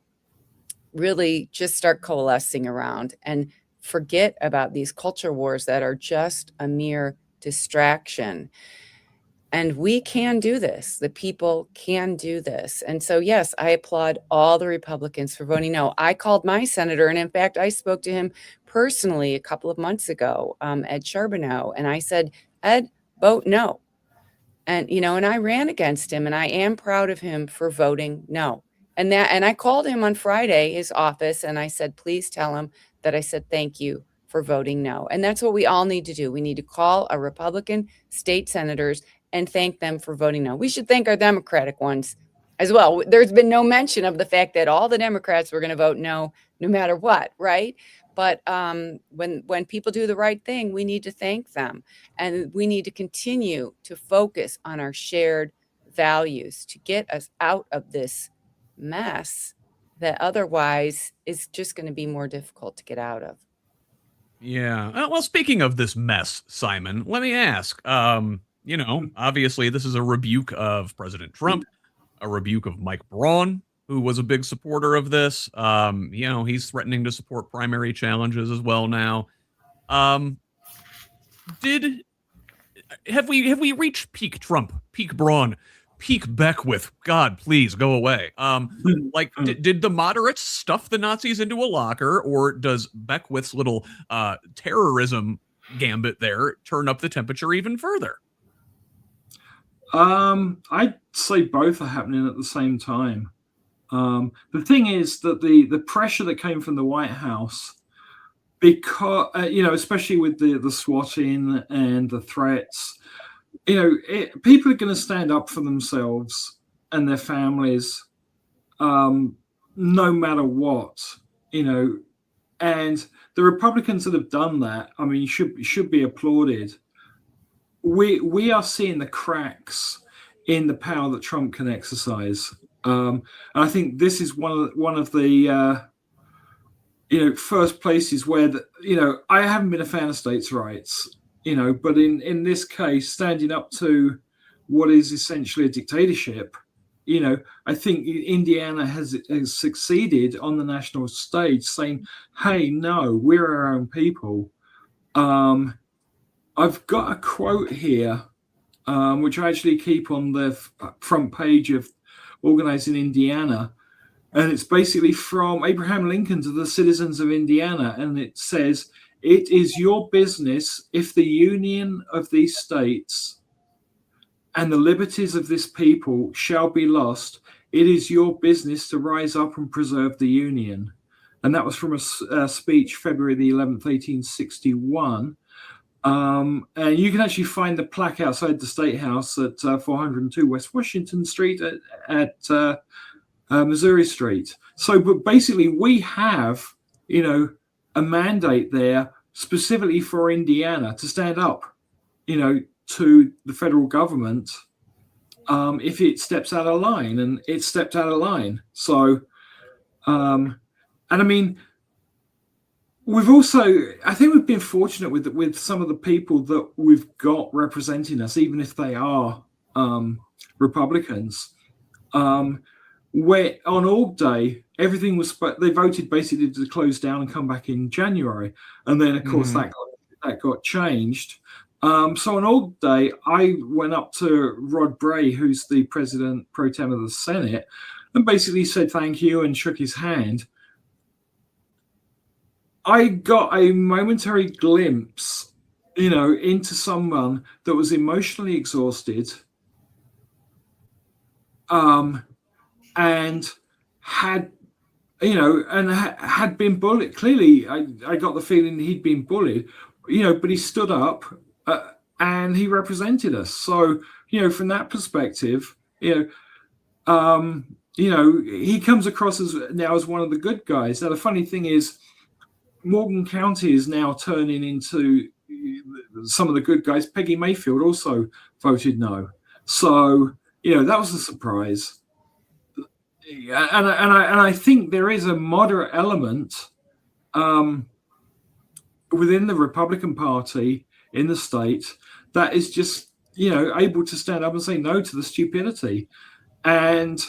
really just start coalescing around and forget about these culture wars that are just a mere distraction. And we can do this. The people can do this. And so, yes, I applaud all the Republicans for voting no. I called my senator, and in fact, I spoke to him personally a couple of months ago, Ed Charbonneau, and I said, Ed, vote no. And, and I ran against him, and I am proud of him for voting no. And I called him on Friday, his office, and I said, please tell him that I said thank you for voting no. And that's what we all need to do. We need to call our Republican state senators and thank them for voting no. We should thank our Democratic ones as well. There's been no mention of the fact that all the Democrats were going to vote no matter what, right? But when people do the right thing, we need to thank them. And we need to continue to focus on our shared values to get us out of this mess that otherwise is just going to be more difficult to get out of. Yeah. Well, speaking of this mess, Simon, let me ask, obviously this is a rebuke of President Trump, a rebuke of Mike Braun, who was a big supporter of this. He's threatening to support primary challenges as well now. Have we reached peak Trump, peak Braun, peak Beckwith? God, please go away. Did the moderates stuff the Nazis into a locker, or does Beckwith's little terrorism gambit there turn up the temperature even further? I'd say both are happening at the same time. The thing is that the pressure that came from the White House, because especially with the swatting and the threats, people are going to stand up for themselves and their families, no matter what, and the Republicans that have done that, I mean, should be applauded. We are seeing the cracks in the power that Trump can exercise. And I think this is one of the first places where I haven't been a fan of states' rights, but in this case, standing up to what is essentially a dictatorship, I think Indiana has succeeded on the national stage, saying, "Hey, no, we're our own people." I've got a quote here, which I actually keep on the front page of Organizing Indiana. And it's basically from Abraham Lincoln to the citizens of Indiana. And it says, "It is your business if the union of these states and the liberties of this people shall be lost. It is your business to rise up and preserve the union." And that was from a speech, February the 11th, 1861. And you can actually find the plaque outside the State House at 402 West Washington Street at Missouri Street. So, but basically we have, a mandate there specifically for Indiana to stand up, to the federal government if it steps out of line, and it stepped out of line. So, and I mean, I think we've been fortunate with some of the people that we've got representing us, even if they are Republicans. Where on Org Day, everything was, they voted basically to close down and come back in January. And then, of course, that got changed. So on Org Day, I went up to Rod Bray, who's the president pro tem of the Senate, and basically said thank you and shook his hand. I got a momentary glimpse, into someone that was emotionally exhausted, and had been bullied. Clearly, I got the feeling he'd been bullied, but he stood up and he represented us. So, from that perspective, he comes across as one of the good guys. Now, the funny thing is, Morgan County is now turning into some of the good guys. Peggy Mayfield also voted no. So, that was a surprise. And I think there is a moderate element within the Republican Party in the state that is just, able to stand up and say no to the stupidity. And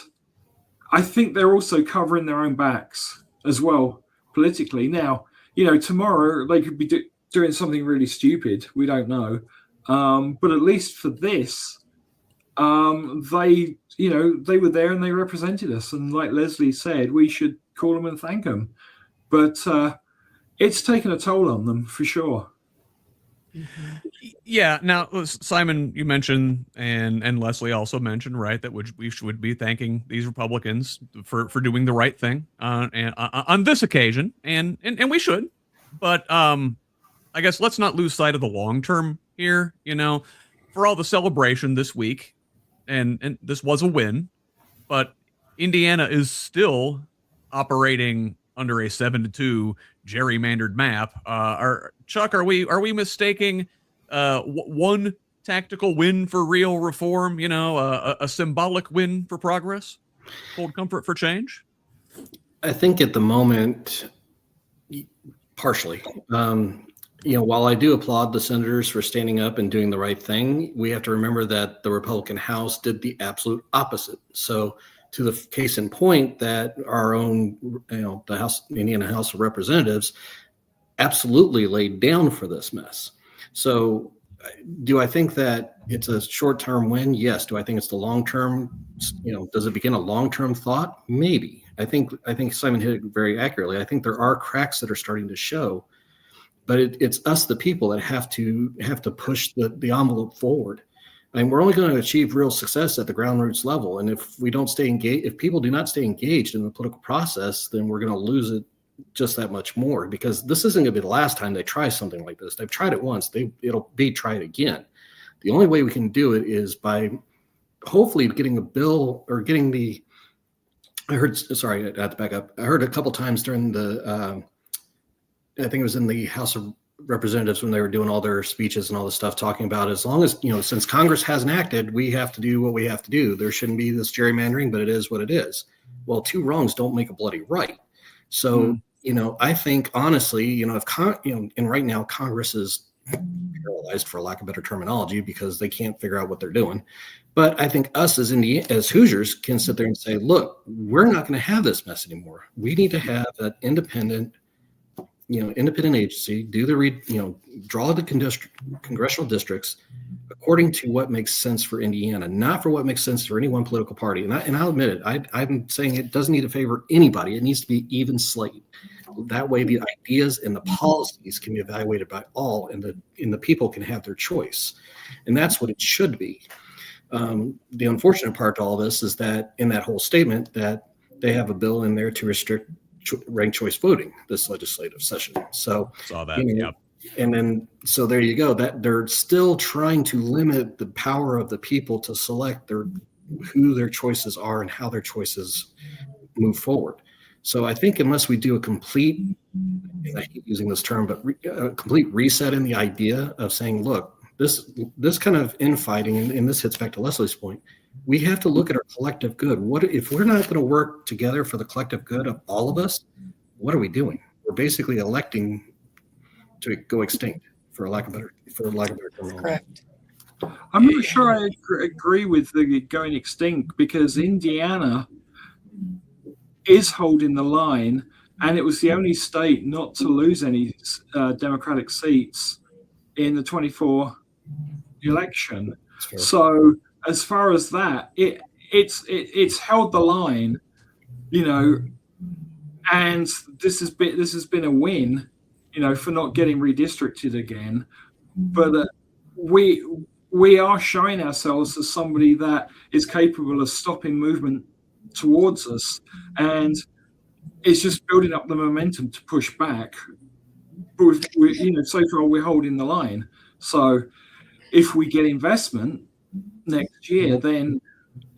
I think they're also covering their own backs as well politically. Now, tomorrow they could be doing something really stupid. We don't know. But at least for this, they were there and they represented us. And like Leslie said, we should call them and thank them. But it's taken a toll on them for sure. Yeah. Now, Simon, you mentioned, and Leslie also mentioned, right, that we should be thanking these Republicans for doing the right thing on this occasion, and we should. But I guess let's not lose sight of the long term here. For all the celebration this week, and this was a win, but Indiana is still operating under a 7-2 gerrymandered map. Chuck, are we mistaking one tactical win for real reform? A symbolic win for progress, hold comfort for change? I think at the moment, partially. While I do applaud the senators for standing up and doing the right thing, we have to remember that the Republican House did the absolute opposite. So, to the case in point, that our own, the Indiana House of Representatives absolutely laid down for this mess. So, do I think that it's a short-term win? Yes. Do I think it's the long-term? Does it begin a long-term thought? Maybe. I think Simon hit it very accurately. I think there are cracks that are starting to show, but it's us, the people, that have to push the envelope forward. And we're only going to achieve real success at the ground roots level. And if we don't stay engaged, if people do not stay engaged in the political process, then we're going to lose it just that much more, because this isn't going to be the last time they try something like this. They've tried it once. It'll be tried again. The only way we can do it is by hopefully getting a bill or getting the, I heard a couple times during the, I think it was in the House of Representatives when they were doing all their speeches and all this stuff, talking about, as long as, since Congress hasn't acted, we have to do what we have to do. There shouldn't be this gerrymandering, but it is what it is. Well, two wrongs don't make a bloody right. So, I think honestly, and right now Congress is paralyzed, for lack of better terminology, because they can't figure out what they're doing. But I think us as Hoosiers can sit there and say, look, we're not going to have this mess anymore. We need to have that independent agency, draw the congressional districts according to what makes sense for Indiana, not for what makes sense for any one political party. And I'll admit it, I'm saying it doesn't need to favor anybody. It needs to be even slate. That way the ideas and the policies can be evaluated by all, and the people can have their choice. And that's what it should be. The unfortunate part to all this is that in that whole statement that they have a bill in there to restrict ranked choice voting this legislative session. So saw that. Yep. And then, so there you go, that they're still trying to limit the power of the people to select who their choices are and how their choices move forward. So I think unless we do a complete, and I hate using this term, but a complete reset in the idea of saying, look, this kind of infighting, and this hits back to Leslie's point, we have to look at our collective good. What if we're not going to work together for the collective good of all of us? What are we doing? We're basically electing to go extinct, for lack of better terminology. Correct. I'm not sure I agree with the going extinct, because Indiana is holding the line, and it was the only state not to lose any Democratic seats in the 24 election. So as far as that, it's held the line, and this has been a win, for not getting redistricted again. But we are showing ourselves as somebody that is capable of stopping movement towards us, and it's just building up the momentum to push back. But so far we're holding the line. So if we get investment next year, then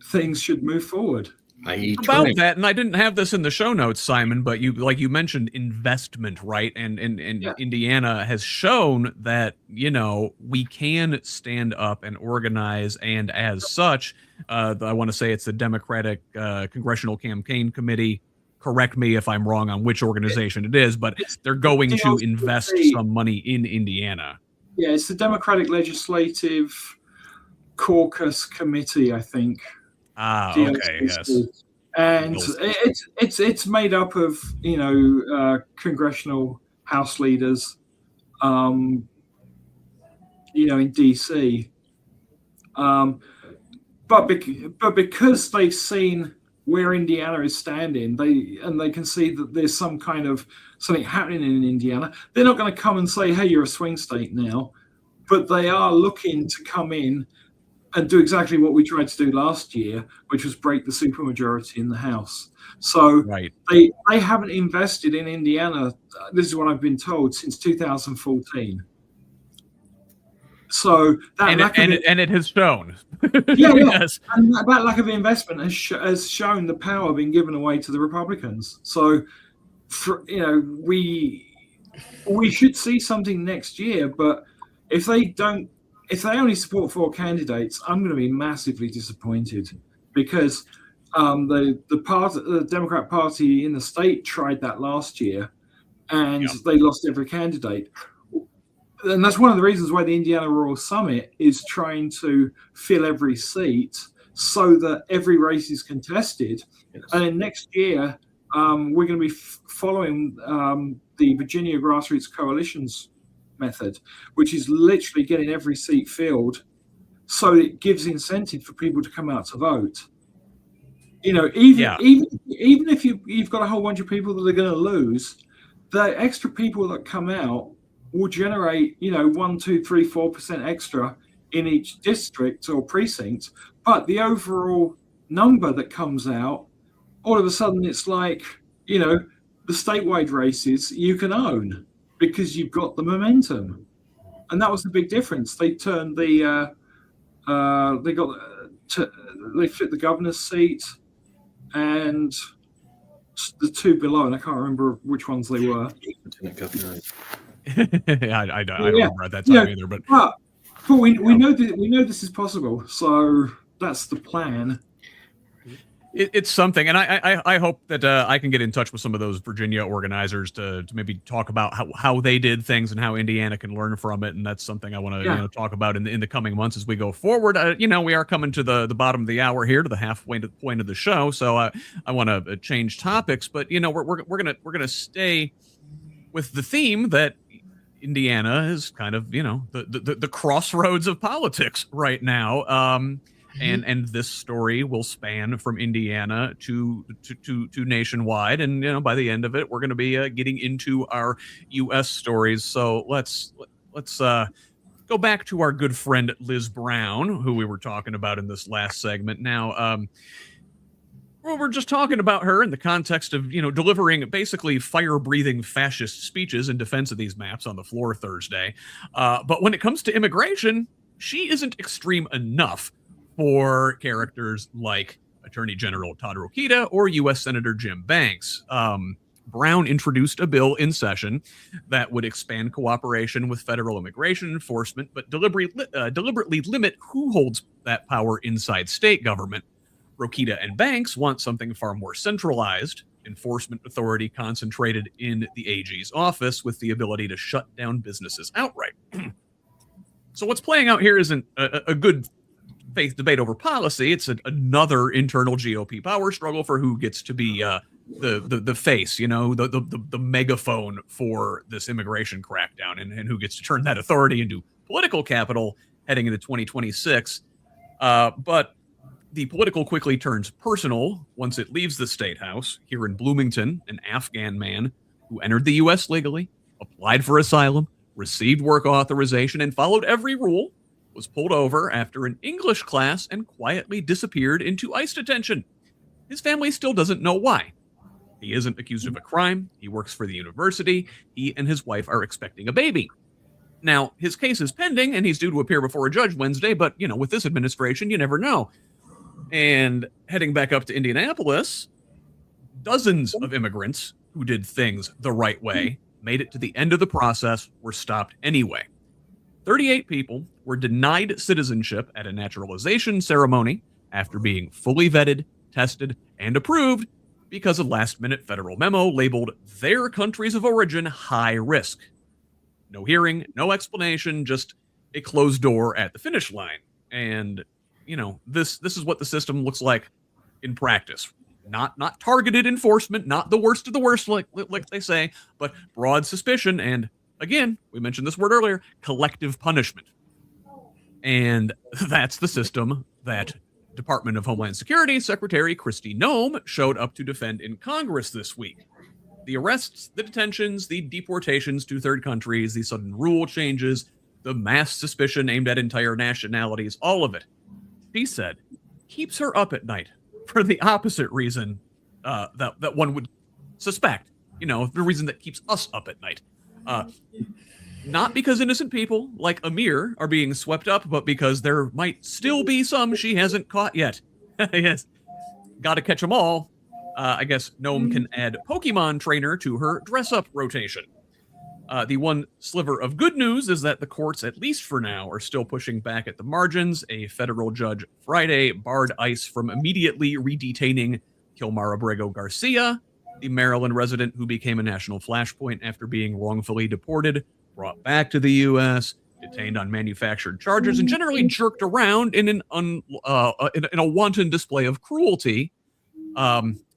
things should move forward. About that, and I didn't have this in the show notes, Simon, but you mentioned investment, right? And Indiana has shown that, we can stand up and organize, and as such, I want to say it's the Democratic Congressional Campaign Committee. Correct me if I'm wrong on which organization it is, but they're going to invest some money in Indiana. Yeah, it's the Democratic Legislative Caucus Committee, I think. Okay, yes. And it's made up of congressional House leaders, in DC. But because they've seen where Indiana is standing, they can see that there's something happening in Indiana. They're not going to come and say, "Hey, you're a swing state now," but they are looking to come in and do exactly what we tried to do last year, which was break the supermajority in the House. So they haven't invested in Indiana, this is what I've been told, since 2014. So it has shown. Yes. And that lack of investment has shown the power being given away to the Republicans. So, we should see something next year. But if they only support 4 candidates, I'm going to be massively disappointed, because the Democrat Party in the state tried that last year, and they lost every candidate. And that's one of the reasons why the Indiana Rural Summit is trying to fill every seat so that every race is contested. Yes. And then next year, we're going to be following the Virginia Grassroots Coalitions method, which is literally getting every seat filled so it gives incentive for people to come out to vote. Even if you've got a whole bunch of people that are going to lose, the extra people that come out will generate 1, 2, 3, 4% extra in each district or precinct, but the overall number that comes out, all of a sudden it's like the statewide races you can own because you've got the momentum. And that was the big difference. They turned they flipped the governor's seat and the 2 below, and I can't remember which ones they were. I don't remember at that time either, but we know this is possible, so that's the plan. It's something, and I hope that I can get in touch with some of those Virginia organizers to maybe talk about how they did things and how Indiana can learn from it, and that's something I want to talk about in the coming months as we go forward. We are coming to the bottom of the hour here, to the halfway point of the show, so I want to change topics, but we're gonna stay with the theme that Indiana is kind of the crossroads of politics right now. And this story will span from Indiana to nationwide, and by the end of it, we're going to be getting into our U.S. stories. So let's go back to our good friend Liz Brown, who we were talking about in this last segment. Now, we're just talking about her in the context of delivering basically fire-breathing fascist speeches in defense of these maps on the floor Thursday. But when it comes to immigration, she isn't extreme enough for characters like Attorney General Todd Rokita or U.S. Senator Jim Banks. Brown introduced a bill in session that would expand cooperation with federal immigration enforcement, but deliberately limit who holds that power inside state government. Rokita and Banks want something far more centralized, enforcement authority concentrated in the AG's office with the ability to shut down businesses outright. So what's playing out here isn't a good faith debate over policy. It's another internal GOP power struggle for who gets to be the face, the megaphone for this immigration crackdown, and who gets to turn that authority into political capital heading into 2026. But the political quickly turns personal once it leaves the State House. Here in Bloomington, an Afghan man who entered the U.S. legally, applied for asylum, received work authorization, and followed every rule, was pulled over after an English class and quietly disappeared into ICE detention. His family still doesn't know why. He isn't accused of a crime. He works for the university. He and his wife are expecting a baby. Now, his case is pending, and he's due to appear before a judge Wednesday, but, with this administration, you never know. And heading back up to Indianapolis, dozens of immigrants who did things the right way made it to the end of the process, were stopped anyway. 38 people were denied citizenship at a naturalization ceremony after being fully vetted, tested, and approved because a last-minute federal memo labeled their countries of origin high risk. No hearing, no explanation, just a closed door at the finish line. And, this is what the system looks like in practice. Not targeted enforcement, not the worst of the worst, like they say, but broad suspicion and, again, we mentioned this word earlier, collective punishment. And that's the system that Department of Homeland Security Secretary Kristi Noem showed up to defend in Congress this week. The arrests, the detentions, the deportations to third countries, the sudden rule changes, the mass suspicion aimed at entire nationalities, all of it, she said, keeps her up at night for the opposite reason that one would suspect. The reason that keeps us up at night. Not because innocent people like Amir are being swept up, but because there might still be some she hasn't caught yet. Yes, got to catch them all. I guess Noem can add Pokemon trainer to her dress-up rotation. The one sliver of good news is that the courts, at least for now, are still pushing back at the margins. A federal judge Friday barred ICE from immediately redetaining Kilmar Abrego Garcia, the Maryland resident who became a national flashpoint after being wrongfully deported, brought back to the U.S., detained on manufactured charges, and generally jerked around in a wanton display of cruelty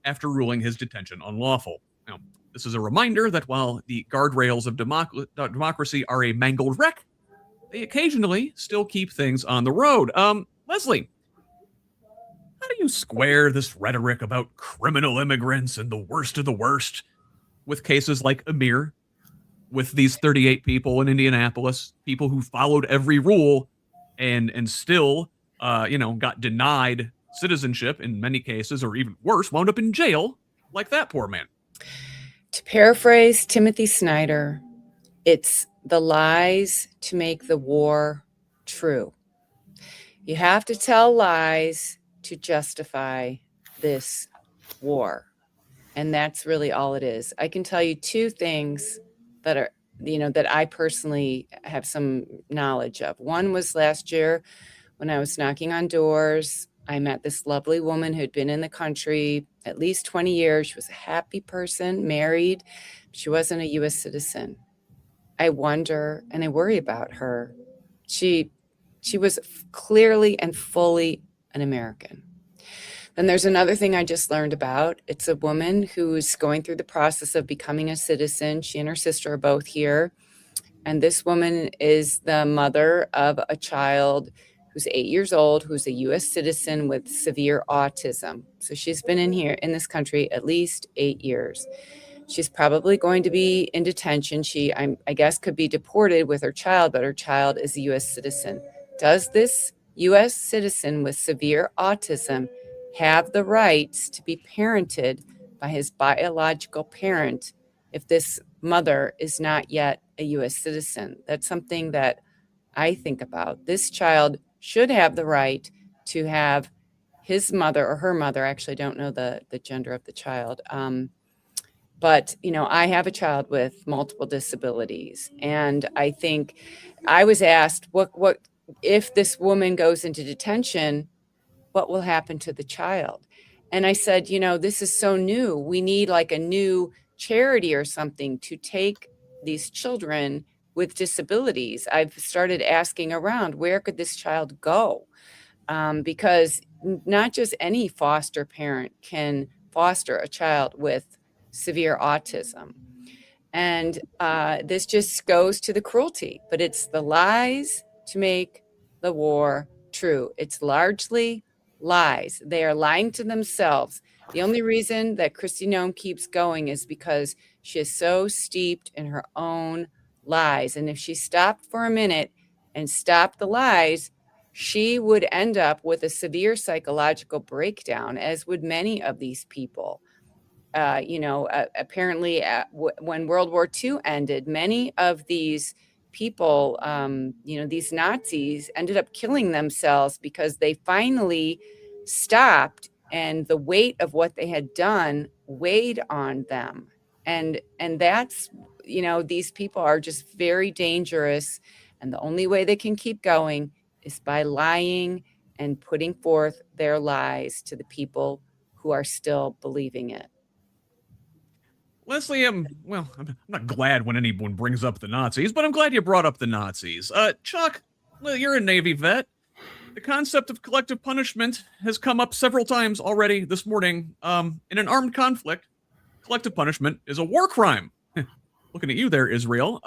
after ruling his detention unlawful. Now, this is a reminder that while the guardrails of democracy are a mangled wreck, they occasionally still keep things on the road. Leslie, how do you square this rhetoric about criminal immigrants and the worst of the worst with cases like Amir, with these 38 people in Indianapolis, people who followed every rule and still, got denied citizenship in many cases, or even worse, wound up in jail like that poor man? To paraphrase Timothy Snyder, it's the lies to make the war true. You have to tell lies to justify this war. And that's really all it is. I can tell you two things that are, that I personally have some knowledge of. One was last year when I was knocking on doors. I met this lovely woman who'd been in the country at least 20 years. She was a happy person, married. She wasn't a U.S. citizen. I wonder and I worry about her. She was clearly and fully an American. Then there's another thing I just learned about. It's a woman who's going through the process of becoming a citizen. She and her sister are both here. And this woman is the mother of a child who's 8 years old, who's a U.S. citizen with severe autism. So she's been in this country at least 8 years. She's probably going to be in detention. She, I guess, could be deported with her child, but her child is a U.S. citizen. Does this U.S. citizen with severe autism have the rights to be parented by his biological parent if this mother is not yet a U.S. citizen? That's something that I think about. This child should have the right to have his mother or her mother. Actually, I don't know the gender of the child. But, I have a child with multiple disabilities. And I think I was asked, what if this woman goes into detention, what will happen to the child? And I said, this is so new. We need like a new charity or something to take these children with disabilities. I've started asking around, where could this child go? Because not just any foster parent can foster a child with severe autism. And this just goes to the cruelty, but it's the lies to make the war true. It's largely lies. They are lying to themselves. The only reason that Kristi Noem keeps going is because she is so steeped in her own lies. And if she stopped for a minute and stopped the lies, she would end up with a severe psychological breakdown, as would many of these people. Apparently when World War II ended, many of these people, these Nazis ended up killing themselves because they finally stopped, and the weight of what they had done weighed on them. And that's, these people are just very dangerous. And the only way they can keep going is by lying and putting forth their lies to the people who are still believing it. Leslie, I'm not glad when anyone brings up the Nazis, but I'm glad you brought up the Nazis. Chuck, well, you're a Navy vet. The concept of collective punishment has come up several times already this morning. In an armed conflict, collective punishment is a war crime. Looking at you there, Israel.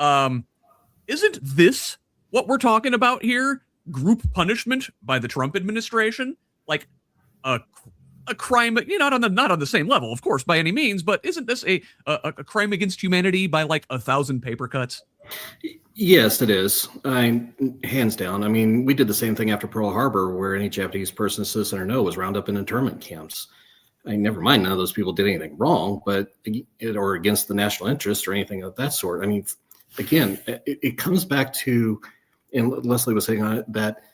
Isn't this what we're talking about here? Group punishment by the Trump administration? Like a crime, not on the same level, of course, by any means, but isn't this a crime against humanity by like 1,000 paper cuts? Yes, it is. Hands down. I mean, we did the same thing after Pearl Harbor, where any Japanese person, citizen or no, was rounded up in internment camps. Never mind, none of those people did anything wrong, or against the national interest or anything of that sort. I mean, again, it comes back to, and Leslie was saying on it, that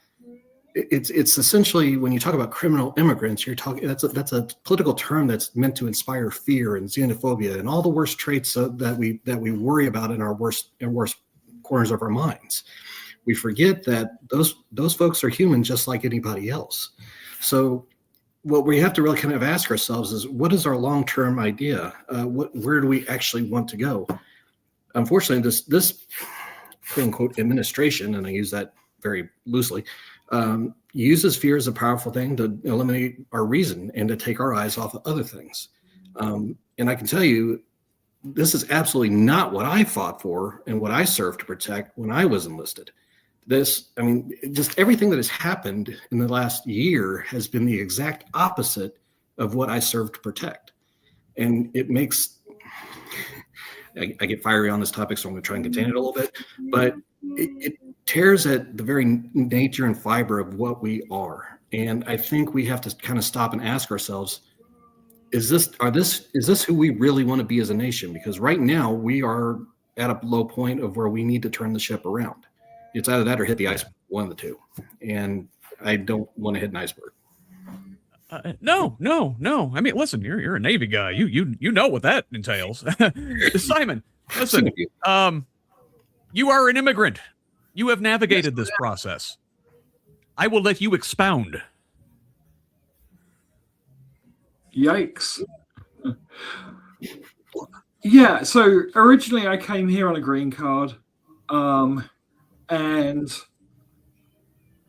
it's essentially, when you talk about criminal immigrants, you're talking, that's a political term that's meant to inspire fear and xenophobia and all the worst traits that we worry about in our worst corners of our minds. We forget that those folks are human just like anybody else. So what we have to really kind of ask ourselves is, what is our long-term idea? Where do we actually want to go? Unfortunately, this quote unquote administration, and I use that very loosely, uses fear as a powerful thing to eliminate our reason and to take our eyes off of other things. And I can tell you, this is absolutely not what I fought for and what I served to protect when I was enlisted. Just everything that has happened in the last year has been the exact opposite of what I served to protect. And it makes, I get fiery on this topic, so I'm going to try and contain it a little bit, but it tears at the very nature and fiber of what we are. And I think we have to kind of stop and ask ourselves, is this who we really want to be as a nation? Because right now we are at a low point of where we need to turn the ship around. It's either that or hit the iceberg, one of the two. And I don't want to hit an iceberg. No. I mean, listen, you're a Navy guy. You know what that entails. Simon, listen, you are an immigrant. You have navigated this process. I will let you expound. Yikes. Yeah, so originally I came here on a green card, and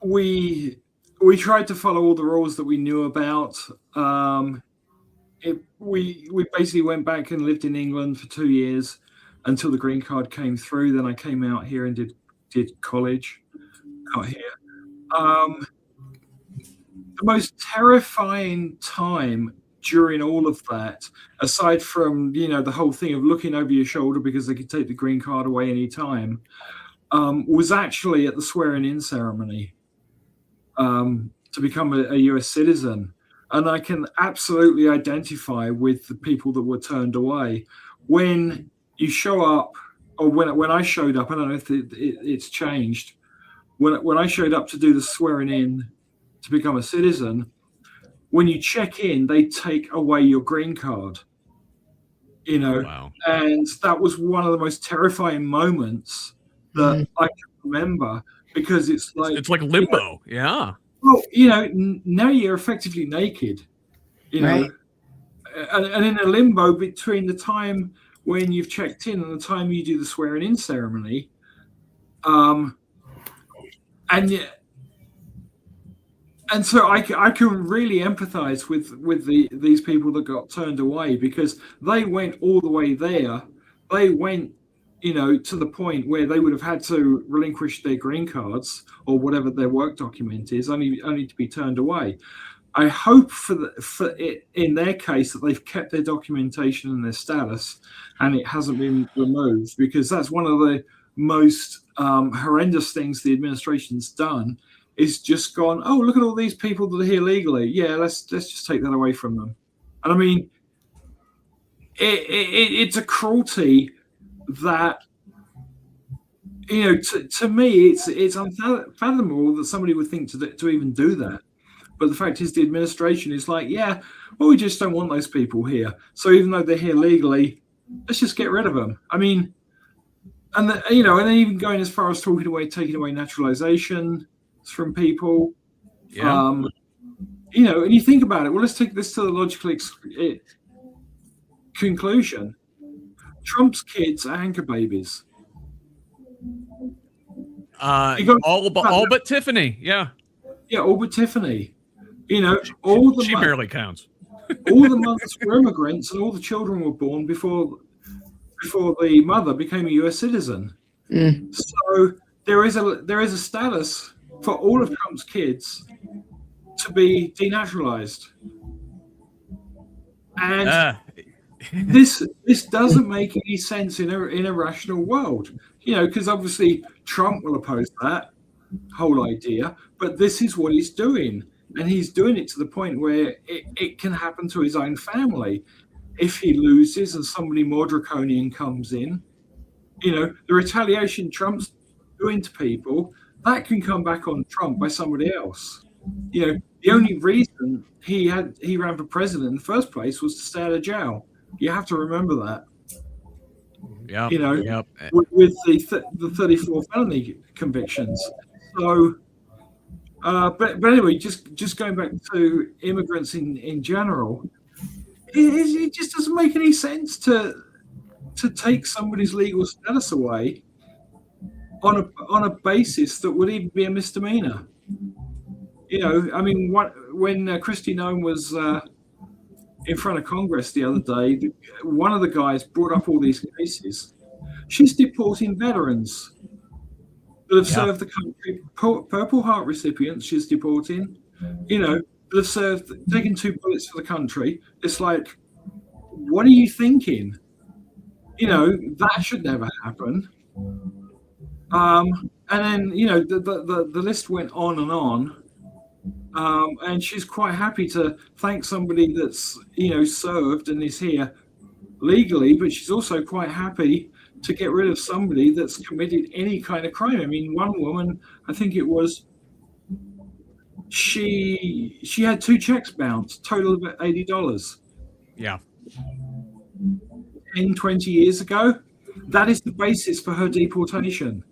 we tried to follow all the rules that we knew about. We basically went back and lived in England for 2 years until the green card came through. Then I came out here and did college out here. The most terrifying time during all of that, aside from the whole thing of looking over your shoulder because they could take the green card away any time, was actually at the swearing-in ceremony to become a US citizen. And I can absolutely identify with the people that were turned away. When you show up, or when I showed up, I don't know if it's changed. When I showed up to do the swearing-in to become a citizen, when you check in, they take away your green card. Wow. And that was one of the most terrifying moments that I can remember, because it's like limbo. Yeah. Well, now you're effectively naked, Right. and in a limbo between the time when you've checked in and the time you do the swearing in ceremony. And so I can really empathize with these people that got turned away, because they went all the way there. They went, to the point where they would have had to relinquish their green cards or whatever their work document is, only to be turned away. I hope for it in their case that they've kept their documentation and their status, and it hasn't been removed, because that's one of the most horrendous things the administration's done. Is just gone, oh, look at all these people that are here legally. Yeah, let's just take that away from them. And I mean, it's a cruelty that to me, it's unfathomable that somebody would think to even do that. But the fact is, the administration is like, yeah, well, we just don't want those people here. So even though they're here legally, let's just get rid of them. I mean, and then even going as far as taking away naturalization from people. Yeah. And you think about it. Well, let's take this to the logical conclusion. Trump's kids are anchor babies. All but Tiffany. Yeah. Yeah, all but Tiffany. She barely counts. All the mothers were immigrants, and all the children were born before the mother became a U.S. citizen. So there is a status for all of Trump's kids to be denaturalized, and this doesn't make any sense in a rational world. Because obviously Trump will oppose that whole idea, but this is what he's doing. And he's doing it to the point where it can happen to his own family. If he loses and somebody more draconian comes in, the retaliation Trump's doing to people, that can come back on Trump by somebody else. The only reason he ran for president in the first place was to stay out of jail. You have to remember that. Yeah. With the 34 felony convictions. So, but anyway, just going back to immigrants in general, it just doesn't make any sense to take somebody's legal status away on a basis that would even be a misdemeanor. I mean, when Kristi Noem was in front of Congress the other day, one of the guys brought up all these cases. She's deporting veterans that have served the country, Purple Heart recipients she's deporting, that have served, taken 2 bullets for the country. It's like, what are you thinking? That should never happen. And then, the list went on and on. And she's quite happy to thank somebody that's, served and is here legally, but she's also quite happy to get rid of somebody that's committed any kind of crime. I mean, one woman, I think it was, she had 2 checks bounced, total of $80. Yeah. 20 years ago. That is the basis for her deportation.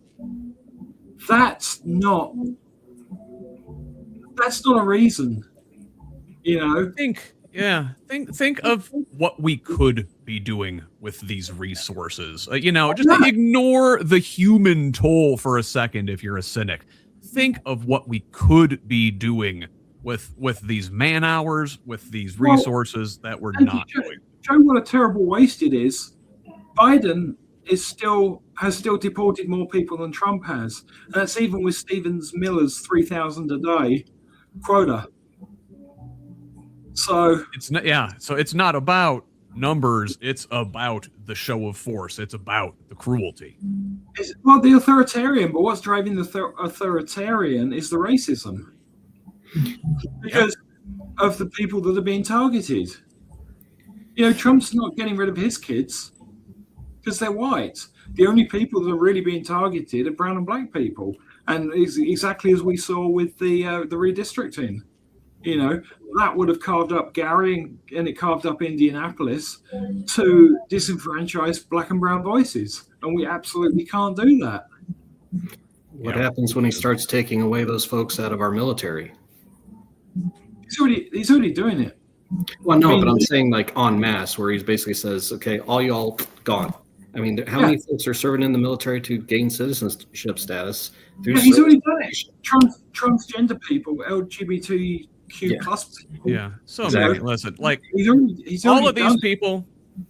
That's not a reason, Think of what we could be doing with these resources. Just ignore the human toll for a second if you're a cynic. Think of what we could be doing with these man hours, with these resources that we're not doing. Show what a terrible waste it is. Biden has still deported more people than Trump has. And that's even with Stevens Miller's 3,000 a day quota. So it's not about numbers, it's about the show of force, it's about the cruelty. The authoritarian, but what's driving the authoritarian is the racism, because of the people that are being targeted. Trump's not getting rid of his kids because they're white. The only people that are really being targeted are brown and black people, and exactly as we saw with the redistricting. That would have carved up Gary and it carved up Indianapolis to disenfranchise black and brown voices. And we absolutely can't do that. What happens when he starts taking away those folks out of our military? He's already doing it. Well, no, but I'm saying like en masse, where he basically says, okay, all y'all gone. I mean, how many folks are serving in the military to gain citizenship status? He's already done it. Transgender people, LGBTQ plus people. Yeah. So many. Listen, like he's all of these people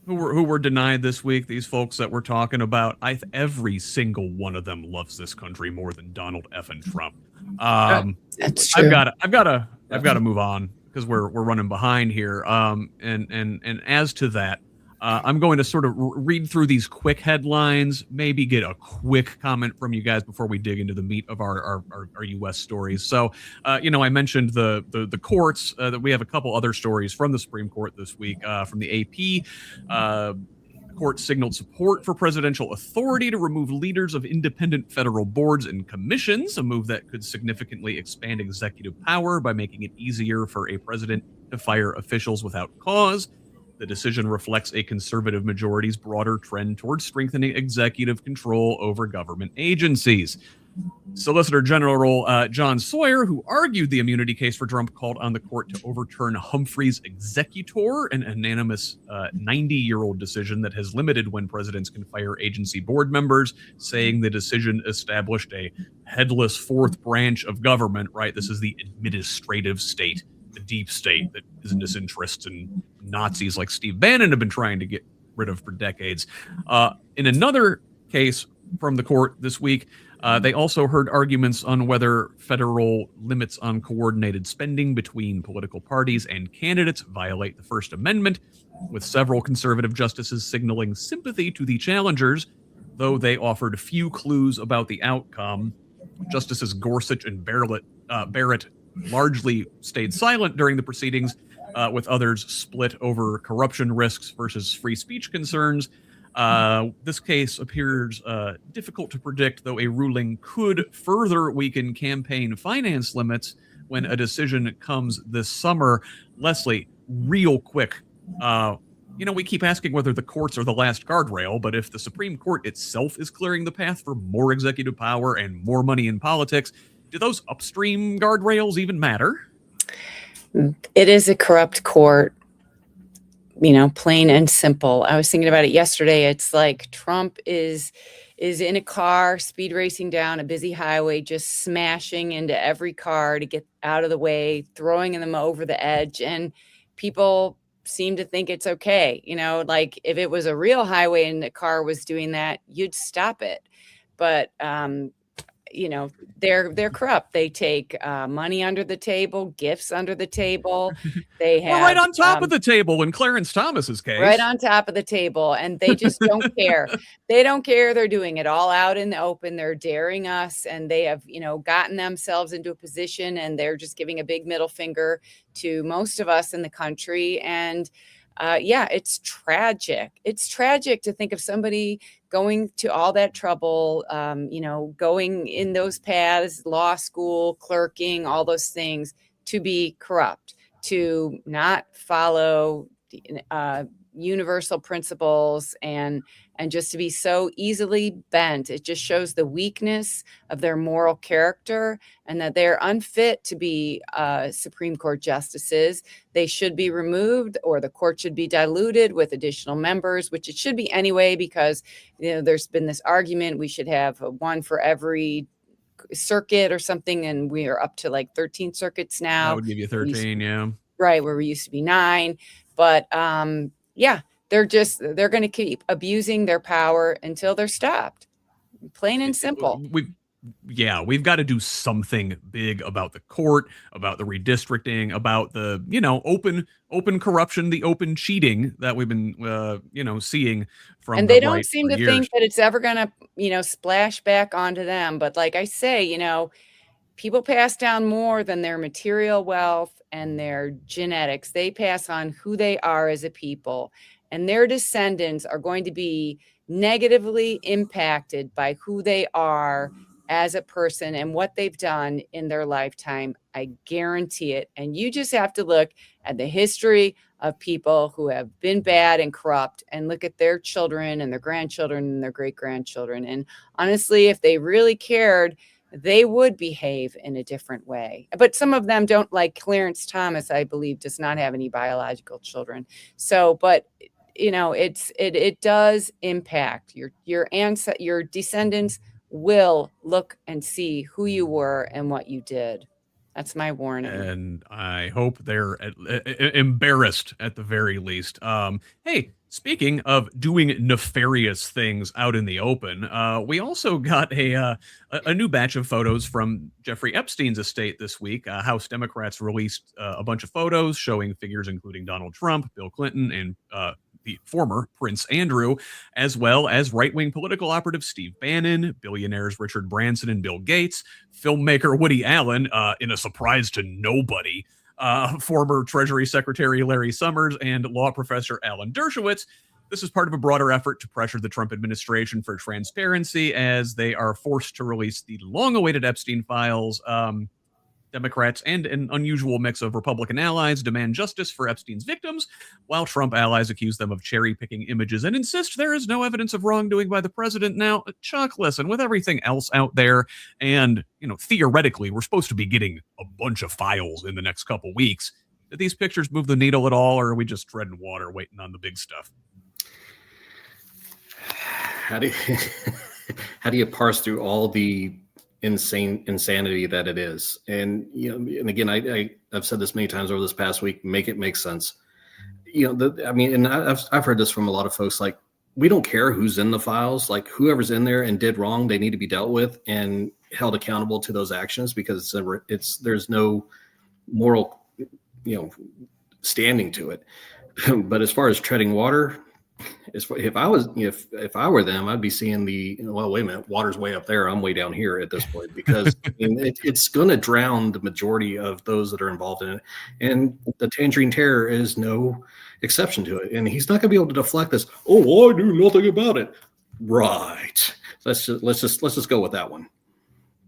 who were denied this week, these folks that we're talking about, every single one of them loves this country more than Donald F. and Trump. That's true. I've got to move on because we're running behind here. And as to that, I'm going to sort of read through these quick headlines, maybe get a quick comment from you guys before we dig into the meat of our U.S. stories. So, I mentioned the courts, that we have a couple other stories from the Supreme Court this week, from the AP. court signaled support for presidential authority to remove leaders of independent federal boards and commissions, a move that could significantly expand executive power by making it easier for a president to fire officials without cause. The decision reflects a conservative majority's broader trend towards strengthening executive control over government agencies. Solicitor General John Sawyer, who argued the immunity case for Trump, called on the court to overturn Humphrey's executor, an unanimous 90-year-old decision that has limited when presidents can fire agency board members, saying the decision established a headless fourth branch of government, right? This is the administrative state, the deep state that is in disinterest, and Nazis like Steve Bannon have been trying to get rid of for decades. In another case from the court this week, they also heard arguments on whether federal limits on coordinated spending between political parties and candidates violate the First Amendment, with several conservative justices signaling sympathy to the challengers, though they offered few clues about the outcome. Justices Gorsuch and Barrett largely stayed silent during the proceedings, with others split over corruption risks versus free speech concerns. This case appears difficult to predict, though a ruling could further weaken campaign finance limits when a decision comes this summer. Leslie, real quick, we keep asking whether the courts are the last guardrail, but if the Supreme Court itself is clearing the path for more executive power and more money in politics, do those upstream guardrails even matter? It is a corrupt court. Plain and simple. I was thinking about it yesterday. It's like Trump is in a car, speed racing down a busy highway, just smashing into every car to get out of the way, throwing them over the edge. And people seem to think it's okay. Like if it was a real highway and the car was doing that, you'd stop it. But, they're corrupt. They take money under the table, gifts under the table. They have right on top of the table in Clarence Thomas's case. Right on top of the table, and they just don't care. They don't care. They're doing it all out in the open. They're daring us, and they have, gotten themselves into a position, and they're just giving a big middle finger to most of us in the country. And it's tragic. It's tragic to think of somebody going to all that trouble, going in those paths, law school, clerking, all those things, to be corrupt, to not follow universal principles, and just to be so easily bent. It just shows the weakness of their moral character, and that they're unfit to be Supreme Court justices. They should be removed, or the court should be diluted with additional members, which it should be anyway, because there's been this argument we should have one for every circuit or something, and we are up to like 13 circuits now. That would give you 13, yeah. Right, where we used to be 9. But they're going to keep abusing their power until they're stopped. Plain and simple. We've got to do something big about the court, about the redistricting, about the, open corruption, the open cheating that we've been, seeing from. And they don't seem to think that it's ever going to, splash back onto them. But like I say, people pass down more than their material wealth and their genetics. They pass on who they are as a people, and their descendants are going to be negatively impacted by who they are as a person and what they've done in their lifetime. I guarantee it. And you just have to look at the history of people who have been bad and corrupt, and look at their children and their grandchildren and their great-grandchildren. And honestly, if they really cared, they would behave in a different way. But some of them don't. Like Clarence Thomas, I believe, does not have any biological children. So, but it does impact your descendants will look and see who you were and what you did. That's my warning. And I hope they're embarrassed at the very least. Hey, speaking of doing nefarious things out in the open, we also got a new batch of photos from Jeffrey Epstein's estate this week. House Democrats released a bunch of photos showing figures including Donald Trump, Bill Clinton, and the former Prince Andrew, as well as right-wing political operative Steve Bannon, billionaires Richard Branson and Bill Gates, filmmaker Woody Allen, in a surprise to nobody, former Treasury Secretary Larry Summers, and law professor Alan Dershowitz. This is part of a broader effort to pressure the Trump administration for transparency as they are forced to release the long-awaited Epstein files. Democrats and an unusual mix of Republican allies demand justice for Epstein's victims, while Trump allies accuse them of cherry-picking images and insist there is no evidence of wrongdoing by the president. Now, Chuck, listen, with everything else out there, and, theoretically, we're supposed to be getting a bunch of files in the next couple weeks. Did these pictures move the needle at all, or are we just treading water waiting on the big stuff? How do you parse through all the insanity that it is? And and again, I've said this many times over this past week. Make it make sense. And I've heard this from a lot of folks. Like, we don't care who's in the files. Like, whoever's in there and did wrong, they need to be dealt with and held accountable to those actions, because there's no moral standing to it. But as far as treading water, if I were them, I'd be seeing well, wait a minute, water's way up there, I'm way down here at this point, because it's going to drown the majority of those that are involved in it. And the Tangerine Terror is no exception to it. And he's not going to be able to deflect this. Oh, I knew nothing about it. Right. Let's just go with that one.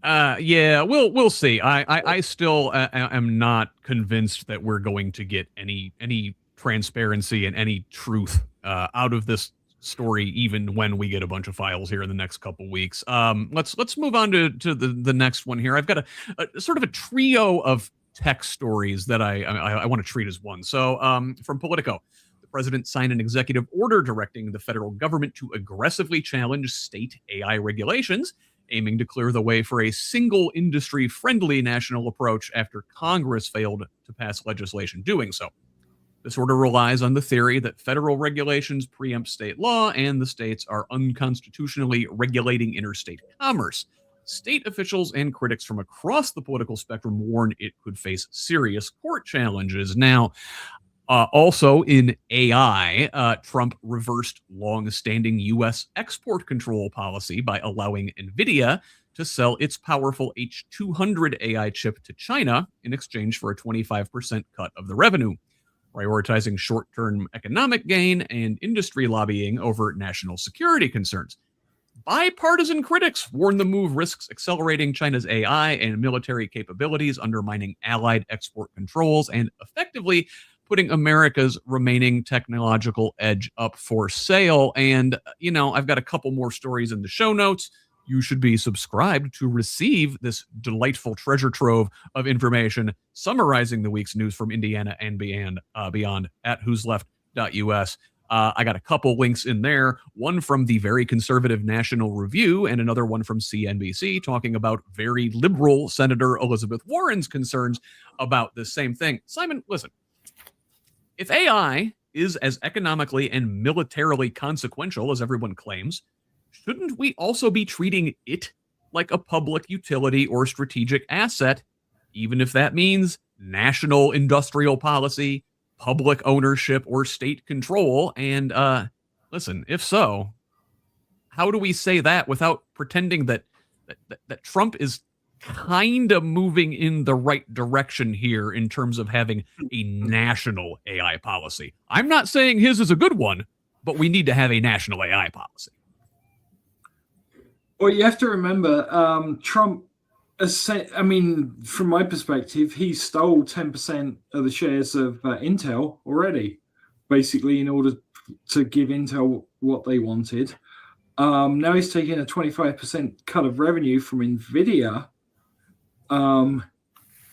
Yeah, we'll see. I still am not convinced that we're going to get any transparency and any truth out of this story, even when we get a bunch of files here in the next couple weeks. Let's move on to the next one here. I've got a sort of a trio of tech stories that I want to treat as one. So from Politico, the president signed an executive order directing the federal government to aggressively challenge state AI regulations, aiming to clear the way for a single industry-friendly national approach after Congress failed to pass legislation doing so. This order relies on the theory that federal regulations preempt state law and the states are unconstitutionally regulating interstate commerce. State officials and critics from across the political spectrum warn it could face serious court challenges. Now, also in AI, Trump reversed long-standing U.S. export control policy by allowing NVIDIA to sell its powerful H200 AI chip to China in exchange for a 25% cut of the revenue, prioritizing short-term economic gain and industry lobbying over national security concerns. Bipartisan critics warn the move risks accelerating China's AI and military capabilities, undermining allied export controls, and effectively putting America's remaining technological edge up for sale. And, I've got a couple more stories in the show notes. You should be subscribed to receive this delightful treasure trove of information summarizing the week's news from Indiana and beyond at HoosLeft.us. I got a couple links in there, one from the very conservative National Review and another one from CNBC talking about very liberal Senator Elizabeth Warren's concerns about the same thing. Simon, listen, if AI is as economically and militarily consequential as everyone claims, shouldn't we also be treating it like a public utility or strategic asset, even if that means national industrial policy, public ownership, or state control? And listen, if so, how do we say that without pretending that Trump is kind of moving in the right direction here in terms of having a national AI policy? I'm not saying his is a good one, but we need to have a national AI policy. Well, you have to remember, Trump, from my perspective, he stole 10% of the shares of Intel already, basically, in order to give Intel what they wanted. Now he's taking a 25% cut of revenue from NVIDIA,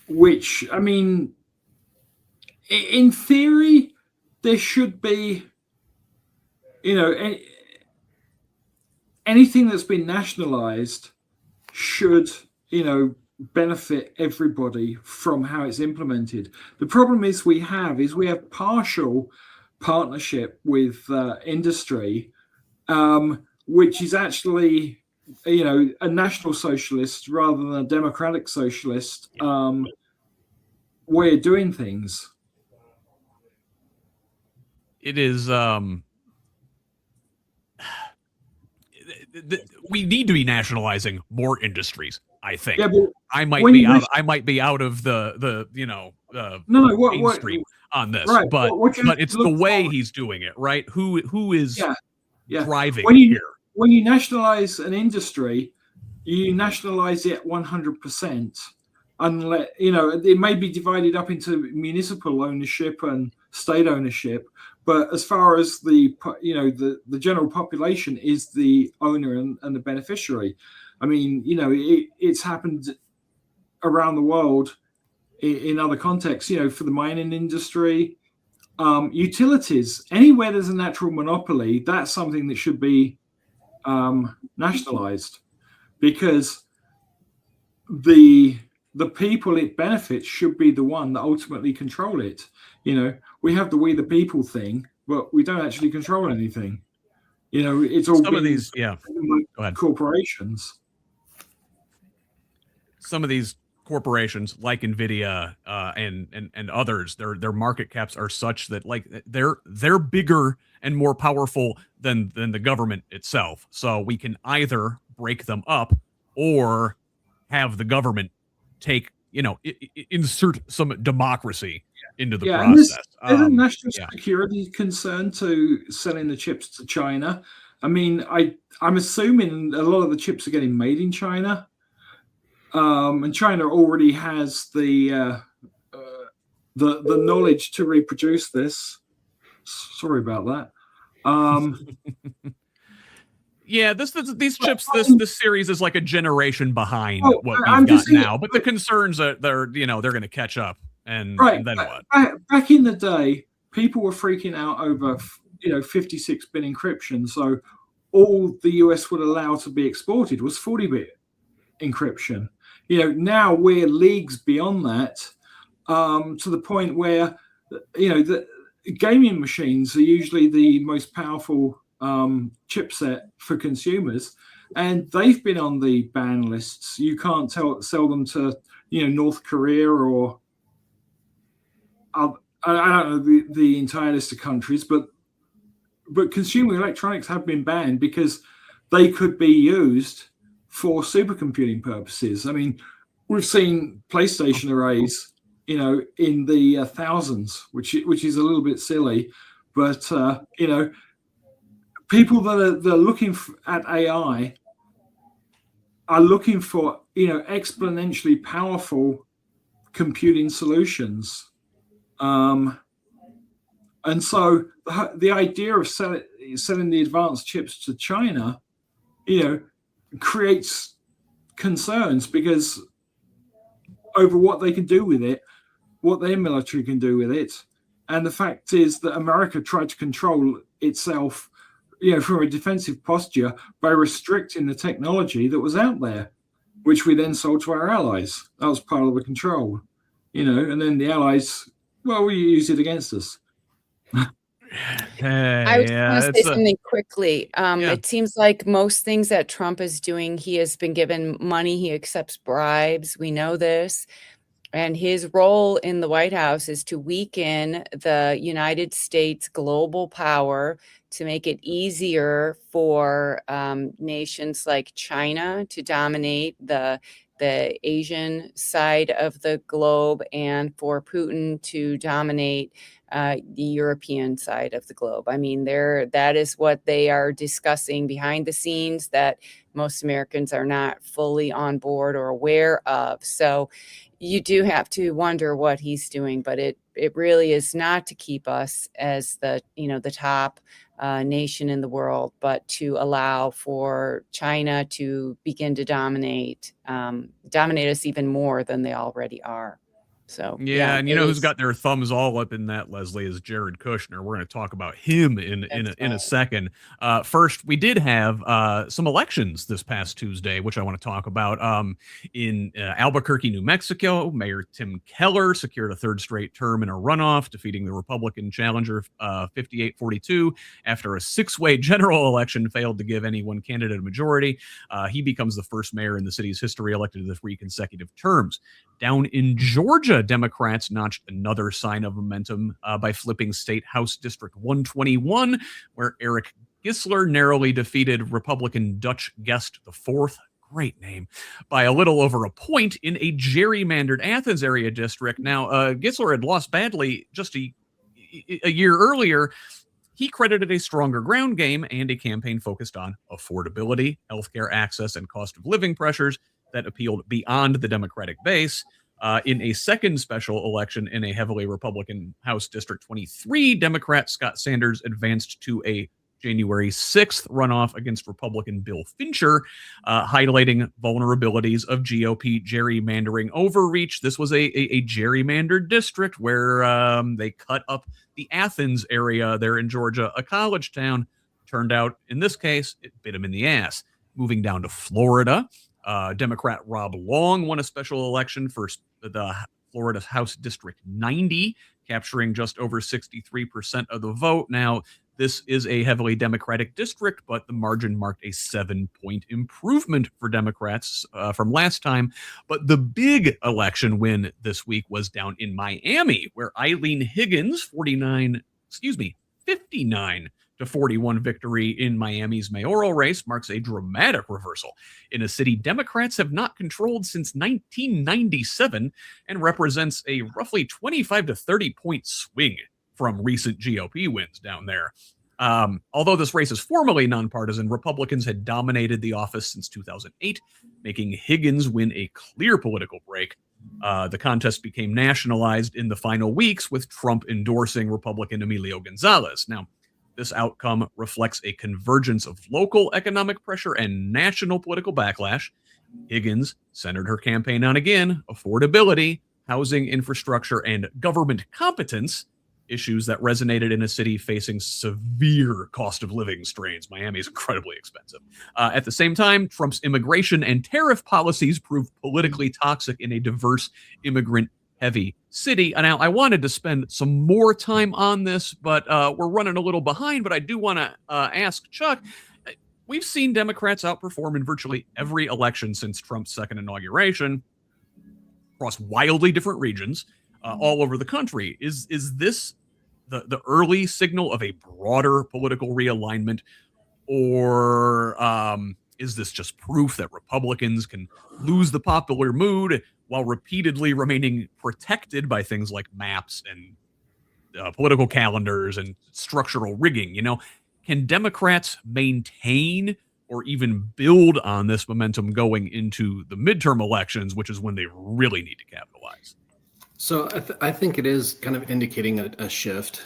which, in theory, there should be, anything that's been nationalized should, benefit everybody from how it's implemented. The problem we have partial partnership with industry, which is actually, a national socialist rather than a democratic socialist way of doing things. It is we need to be nationalizing more industries. I think. Yeah, but I might be out of the mainstream on this, right. but it's the way he's doing it, right? Who is driving here? When you nationalize an industry, you nationalize it 100%. Unless it may be divided up into municipal ownership and state ownership, but as far as the general population is the owner and the beneficiary. I mean, it's happened around the world in other contexts. For the mining industry, utilities, anywhere there's a natural monopoly, that's something that should be nationalized, because the people it benefits should be the one that ultimately control it. We have the we the people thing, but we don't actually control anything. It's all some of these corporations. Some of these corporations like Nvidia and others, their market caps are such that like they're bigger and more powerful than the government itself. So we can either break them up or have the government take insert some democracy into the process. There's a national security concern to selling the chips to China. I mean, I'm assuming a lot of the chips are getting made in China. And China already has the knowledge to reproduce this. Sorry about that. Yeah, these chips, this series is like a generation behind what we've got now. But the concerns that they're going to catch up, and then what? Back in the day, people were freaking out over 56-bit encryption. So all the US would allow to be exported was 40-bit encryption. Now we're leagues beyond that, to the point where the gaming machines are usually the most powerful chipset for consumers, and they've been on the ban lists. You can't sell them to North Korea or I don't know the entire list of countries, but consumer electronics have been banned because they could be used for supercomputing purposes. I mean, we've seen PlayStation arrays, in the thousands, which is a little bit silly, but people that are looking at AI are looking for exponentially powerful computing solutions, and so the idea of selling the advanced chips to China, creates concerns because over what they can do with it, what their military can do with it, and the fact is that America tried to control itself, from a defensive posture by restricting the technology that was out there, which we then sold to our allies. That was part of the control, and then the allies, we use it against us. I was going to say something quickly. It seems like most things that Trump is doing, he has been given money. He accepts bribes. We know this. And his role in the White House is to weaken the United States global power, to make it easier for nations like China to dominate the Asian side of the globe, and for Putin to dominate the European side of the globe. I mean, that is what they are discussing behind the scenes that most Americans are not fully on board or aware of. So you do have to wonder what he's doing, but it really is not to keep us as the top nation in the world, but to allow for China to begin to dominate us even more than they already are. So and who's got their thumbs all up in that, Leslie, is Jared Kushner. We're going to talk about him in a second. First, we did have some elections this past Tuesday, which I want to talk about. In Albuquerque, New Mexico, Mayor Tim Keller secured a third straight term in a runoff, defeating the Republican challenger 58-42 after a 6-way general election failed to give any one candidate a majority. He becomes the first mayor in the city's history elected to 3 consecutive terms. Down in Georgia, Democrats notched another sign of momentum by flipping State House District 121, where Eric Gissler narrowly defeated Republican Dutch Guest IV, great name, by a little over a point in a gerrymandered Athens area district. Now, Gissler had lost badly just a year earlier. He credited a stronger ground game and a campaign focused on affordability, healthcare access, and cost of living pressures that appealed beyond the Democratic base. In a second special election in a heavily Republican House District 23, Democrat Scott Sanders advanced to a January 6th runoff against Republican Bill Fincher, highlighting vulnerabilities of GOP gerrymandering overreach. This was a gerrymandered district where they cut up the Athens area there in Georgia, a college town. Turned out, in this case, it bit him in the ass. Moving down to Florida, Democrat Rob Long won a special election for the Florida House District 90, capturing just over 63% of the vote. Now, this is a heavily Democratic district, but the margin marked a 7-point improvement for Democrats from last time. But the big election win this week was down in Miami, where Eileen Higgins, 59 to 41 victory in Miami's mayoral race marks a dramatic reversal in a city Democrats have not controlled since 1997 and represents a roughly 25 to 30 point swing from recent GOP wins down there. Although this race is formally nonpartisan, Republicans had dominated the office since 2008, making Higgins win a clear political break. The contest became nationalized in the final weeks, with Trump endorsing Republican Emilio Gonzalez. Now, this outcome reflects a convergence of local economic pressure and national political backlash. Higgins centered her campaign on, again, affordability, housing infrastructure, and government competence, issues that resonated in a city facing severe cost of living strains. Miami is incredibly expensive. At the same time, Trump's immigration and tariff policies proved politically toxic in a diverse, immigrant-heavy city. Now, I wanted to spend some more time on this, but we're running a little behind. But I do want to ask Chuck, we've seen Democrats outperform in virtually every election since Trump's second inauguration across wildly different regions. All over the country. Is this the early signal of a broader political realignment, or is this just proof that Republicans can lose the popular mood while repeatedly remaining protected by things like maps and political calendars and structural rigging? You know, can Democrats maintain or even build on this momentum going into the midterm elections, which is when they really need to capitalize? So I think it is kind of indicating a shift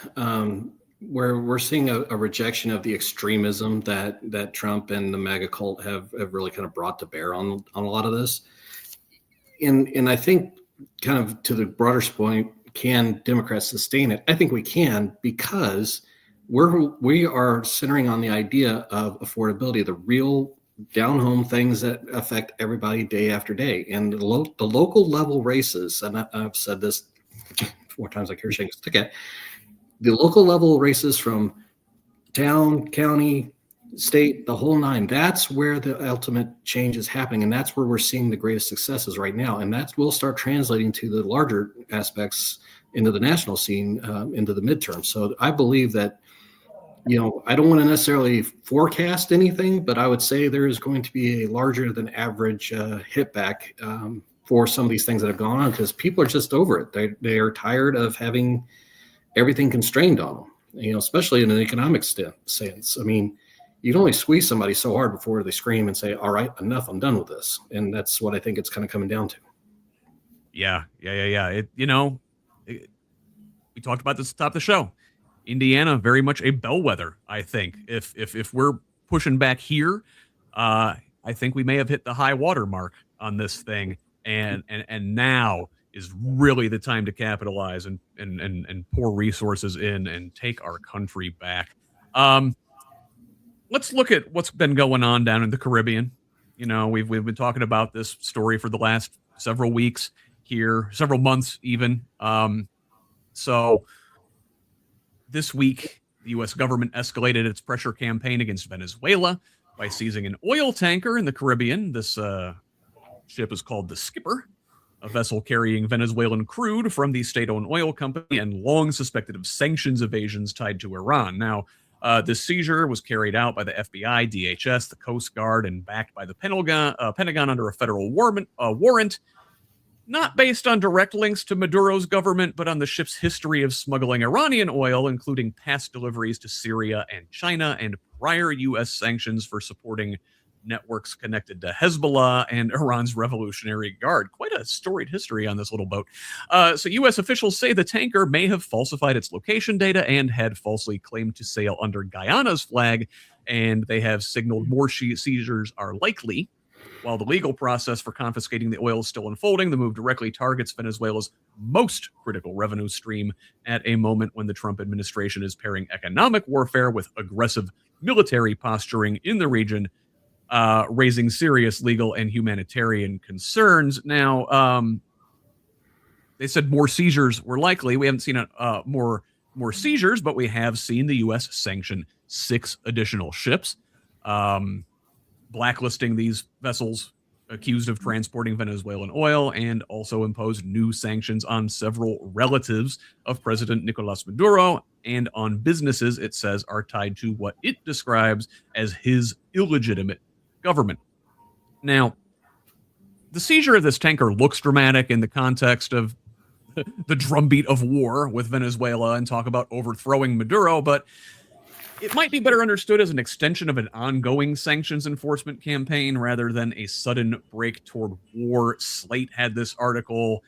where we're seeing a rejection of the extremism that Trump and the MAGA cult have really kind of brought to bear on a lot of this. And I think, kind of to the broader point, can Democrats sustain it? I think we can, because we are centering on the idea of affordability, the real down home things that affect everybody day after day. And the local level races, and I've said this 4 times like you're shaking a stick at, the local level races from town, county, state, the whole nine, that's where the ultimate change is happening. And that's where we're seeing the greatest successes right now. And that will start translating to the larger aspects into the national scene, into the midterm. So I believe that, you know, I don't want to necessarily forecast anything, but I would say there is going to be a larger than average hit back for some of these things that have gone on, because people are just over it. They are tired of having everything constrained on them, you know, especially in an economic sense. I mean, you can only squeeze somebody so hard before they scream and say, all right, enough, I'm done with this. And that's what I think it's kind of coming down to. Yeah. We talked about this at the top of the show. Indiana, very much a bellwether, I think. If we're pushing back here, I think we may have hit the high water mark on this thing, and now is really the time to capitalize and pour resources in and take our country back. Let's look at what's been going on down in the Caribbean. You know, we've been talking about this story for the last several weeks here, several months even. So this week, the U.S. government escalated its pressure campaign against Venezuela by seizing an oil tanker in the Caribbean. This ship is called the Skipper, a vessel carrying Venezuelan crude from the state-owned oil company and long suspected of sanctions evasions tied to Iran. Now, This seizure was carried out by the FBI, DHS, the Coast Guard, and backed by the Pentagon under a federal warrant, not based on direct links to Maduro's government, but on the ship's history of smuggling Iranian oil, including past deliveries to Syria and China and prior U.S. sanctions for supporting networks connected to Hezbollah and Iran's Revolutionary Guard. Quite a storied history on this little boat. So U.S. officials say the tanker may have falsified its location data and had falsely claimed to sail under Guyana's flag, and they have signaled more seizures are likely. While the legal process for confiscating the oil is still unfolding, the move directly targets Venezuela's most critical revenue stream at a moment when the Trump administration is pairing economic warfare with aggressive military posturing in the region, raising serious legal and humanitarian concerns. Now, they said more seizures were likely. We haven't seen more seizures, but we have seen the U.S. sanction 6 additional ships, blacklisting these vessels accused of transporting Venezuelan oil, and also imposed new sanctions on several relatives of President Nicolas Maduro and on businesses it says are tied to what it describes as his illegitimate government. Now, the seizure of this tanker looks dramatic in the context of the drumbeat of war with Venezuela and talk about overthrowing Maduro, but it might be better understood as an extension of an ongoing sanctions enforcement campaign rather than a sudden break toward war. Slate had this article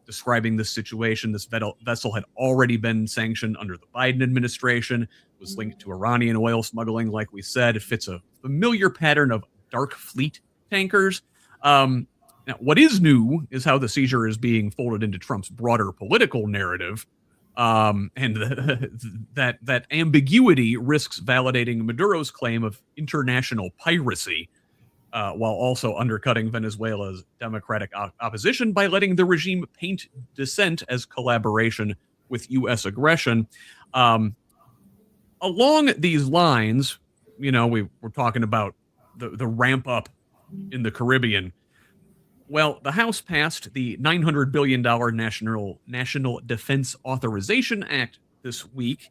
describing this situation. This vessel had already been sanctioned under the Biden administration, was linked to Iranian oil smuggling, like we said. It fits a familiar pattern of dark fleet tankers. Now, what is new is how the seizure is being folded into Trump's broader political narrative. And that ambiguity risks validating Maduro's claim of international piracy, while also undercutting Venezuela's democratic opposition by letting the regime paint dissent as collaboration with U.S. aggression. Along these lines, we're talking about the ramp up in the Caribbean. Well, the House passed the $900 billion National Defense Authorization Act this week,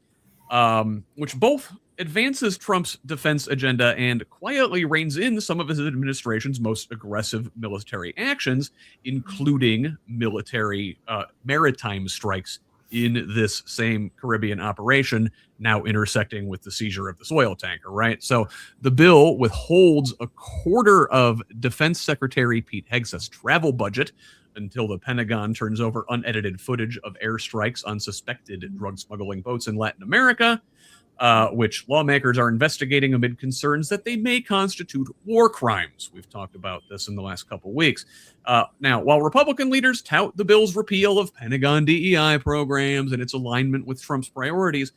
which both advances Trump's defense agenda and quietly reins in some of his administration's most aggressive military actions, including military maritime strikes in this same Caribbean operation, now intersecting with the seizure of this oil tanker, right? So the bill withholds a quarter of Defense Secretary Pete Hegseth's travel budget until the Pentagon turns over unedited footage of airstrikes on suspected drug smuggling boats in Latin America, which lawmakers are investigating amid concerns that they may constitute war crimes. We've talked about this in the last couple weeks. Now, while Republican leaders tout the bill's repeal of Pentagon DEI programs and its alignment with Trump's priorities,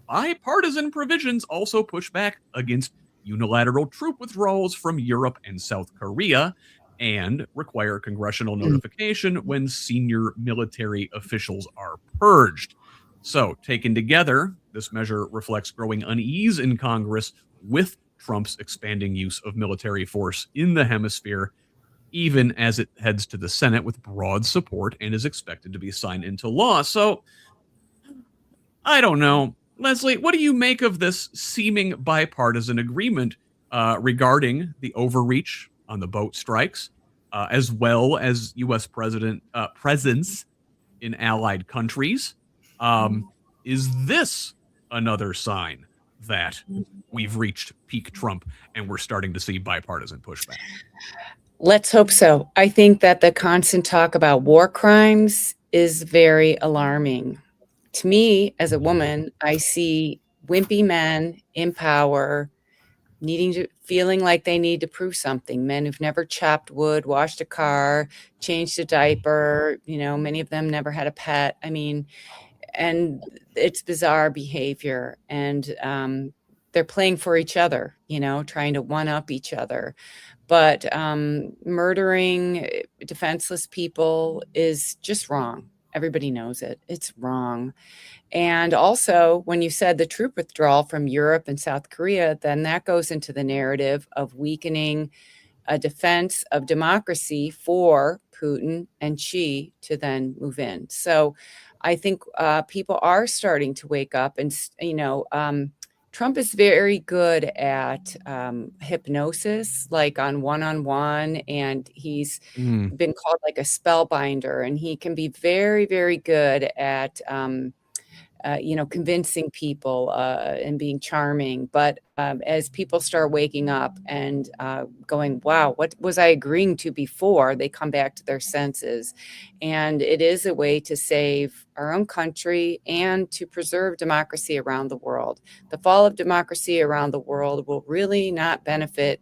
bipartisan provisions also push back against unilateral troop withdrawals from Europe and South Korea and require congressional notification when senior military officials are purged. So, taken together, this measure reflects growing unease in Congress with Trump's expanding use of military force in the hemisphere, even as it heads to the Senate with broad support and is expected to be signed into law. So, I don't know. Leslie, what do you make of this seeming bipartisan agreement regarding the overreach on the boat strikes, as well as U.S. presence in allied countries? Is this another sign that we've reached peak Trump and we're starting to see bipartisan pushback? Let's hope so. I think that the constant talk about war crimes is very alarming. To me, as a woman, I see wimpy men in power feeling like they need to prove something. Men who've never chopped wood, washed a car, changed a diaper, many of them never had a pet. And it's bizarre behavior. And they're playing for each other, trying to one up each other. But murdering defenseless people is just wrong. Everybody knows it. It's wrong. And also, when you said the troop withdrawal from Europe and South Korea, then that goes into the narrative of weakening a defense of democracy for Putin and Xi to then move in. So I think people are starting to wake up and, Trump is very good at hypnosis, like on one-on-one, and he's been called like a spellbinder, and he can be very, very good at convincing people and being charming. But as people start waking up and going, wow, what was I agreeing to before? They come back to their senses. And it is a way to save our own country and to preserve democracy around the world. The fall of democracy around the world will really not benefit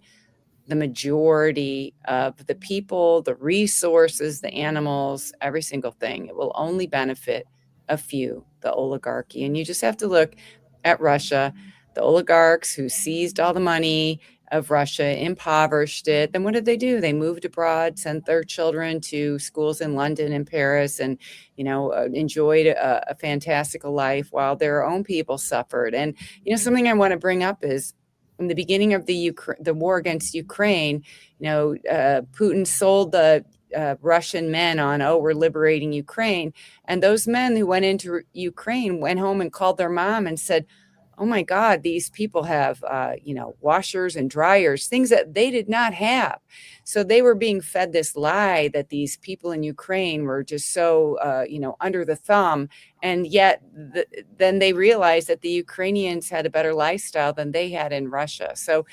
the majority of the people, the resources, the animals, every single thing. It will only benefit a few, the oligarchy. And you just have to look at Russia, the oligarchs who seized all the money of Russia, impoverished it. Then what did they do? They moved abroad, sent their children to schools in London and Paris, and enjoyed a fantastical life while their own people suffered. And something I want to bring up is, in the beginning of the war against Ukraine, Putin sold the Russian men on, we're liberating Ukraine. And those men who went into Ukraine went home and called their mom and said, oh my God, these people have, washers and dryers, things that they did not have. So they were being fed this lie that these people in Ukraine were just so, under the thumb. And yet then they realized that the Ukrainians had a better lifestyle than they had in Russia. So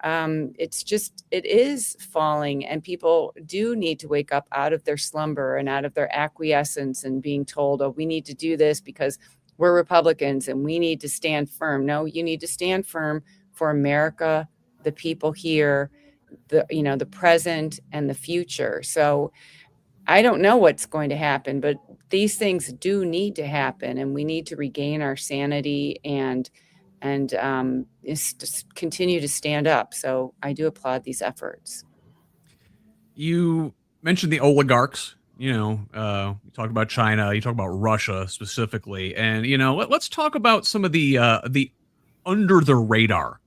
it is falling, and people do need to wake up out of their slumber and out of their acquiescence and being told, oh, we need to do this because we're Republicans and we need to stand firm. No, you need to stand firm for America, the people here, the present and the future. So I don't know what's going to happen, but these things do need to happen, and we need to regain our sanity and continue to stand up. So I do applaud these efforts. You mentioned the oligarchs. You talk about China, you talk about Russia specifically, and let's talk about some of the under the radar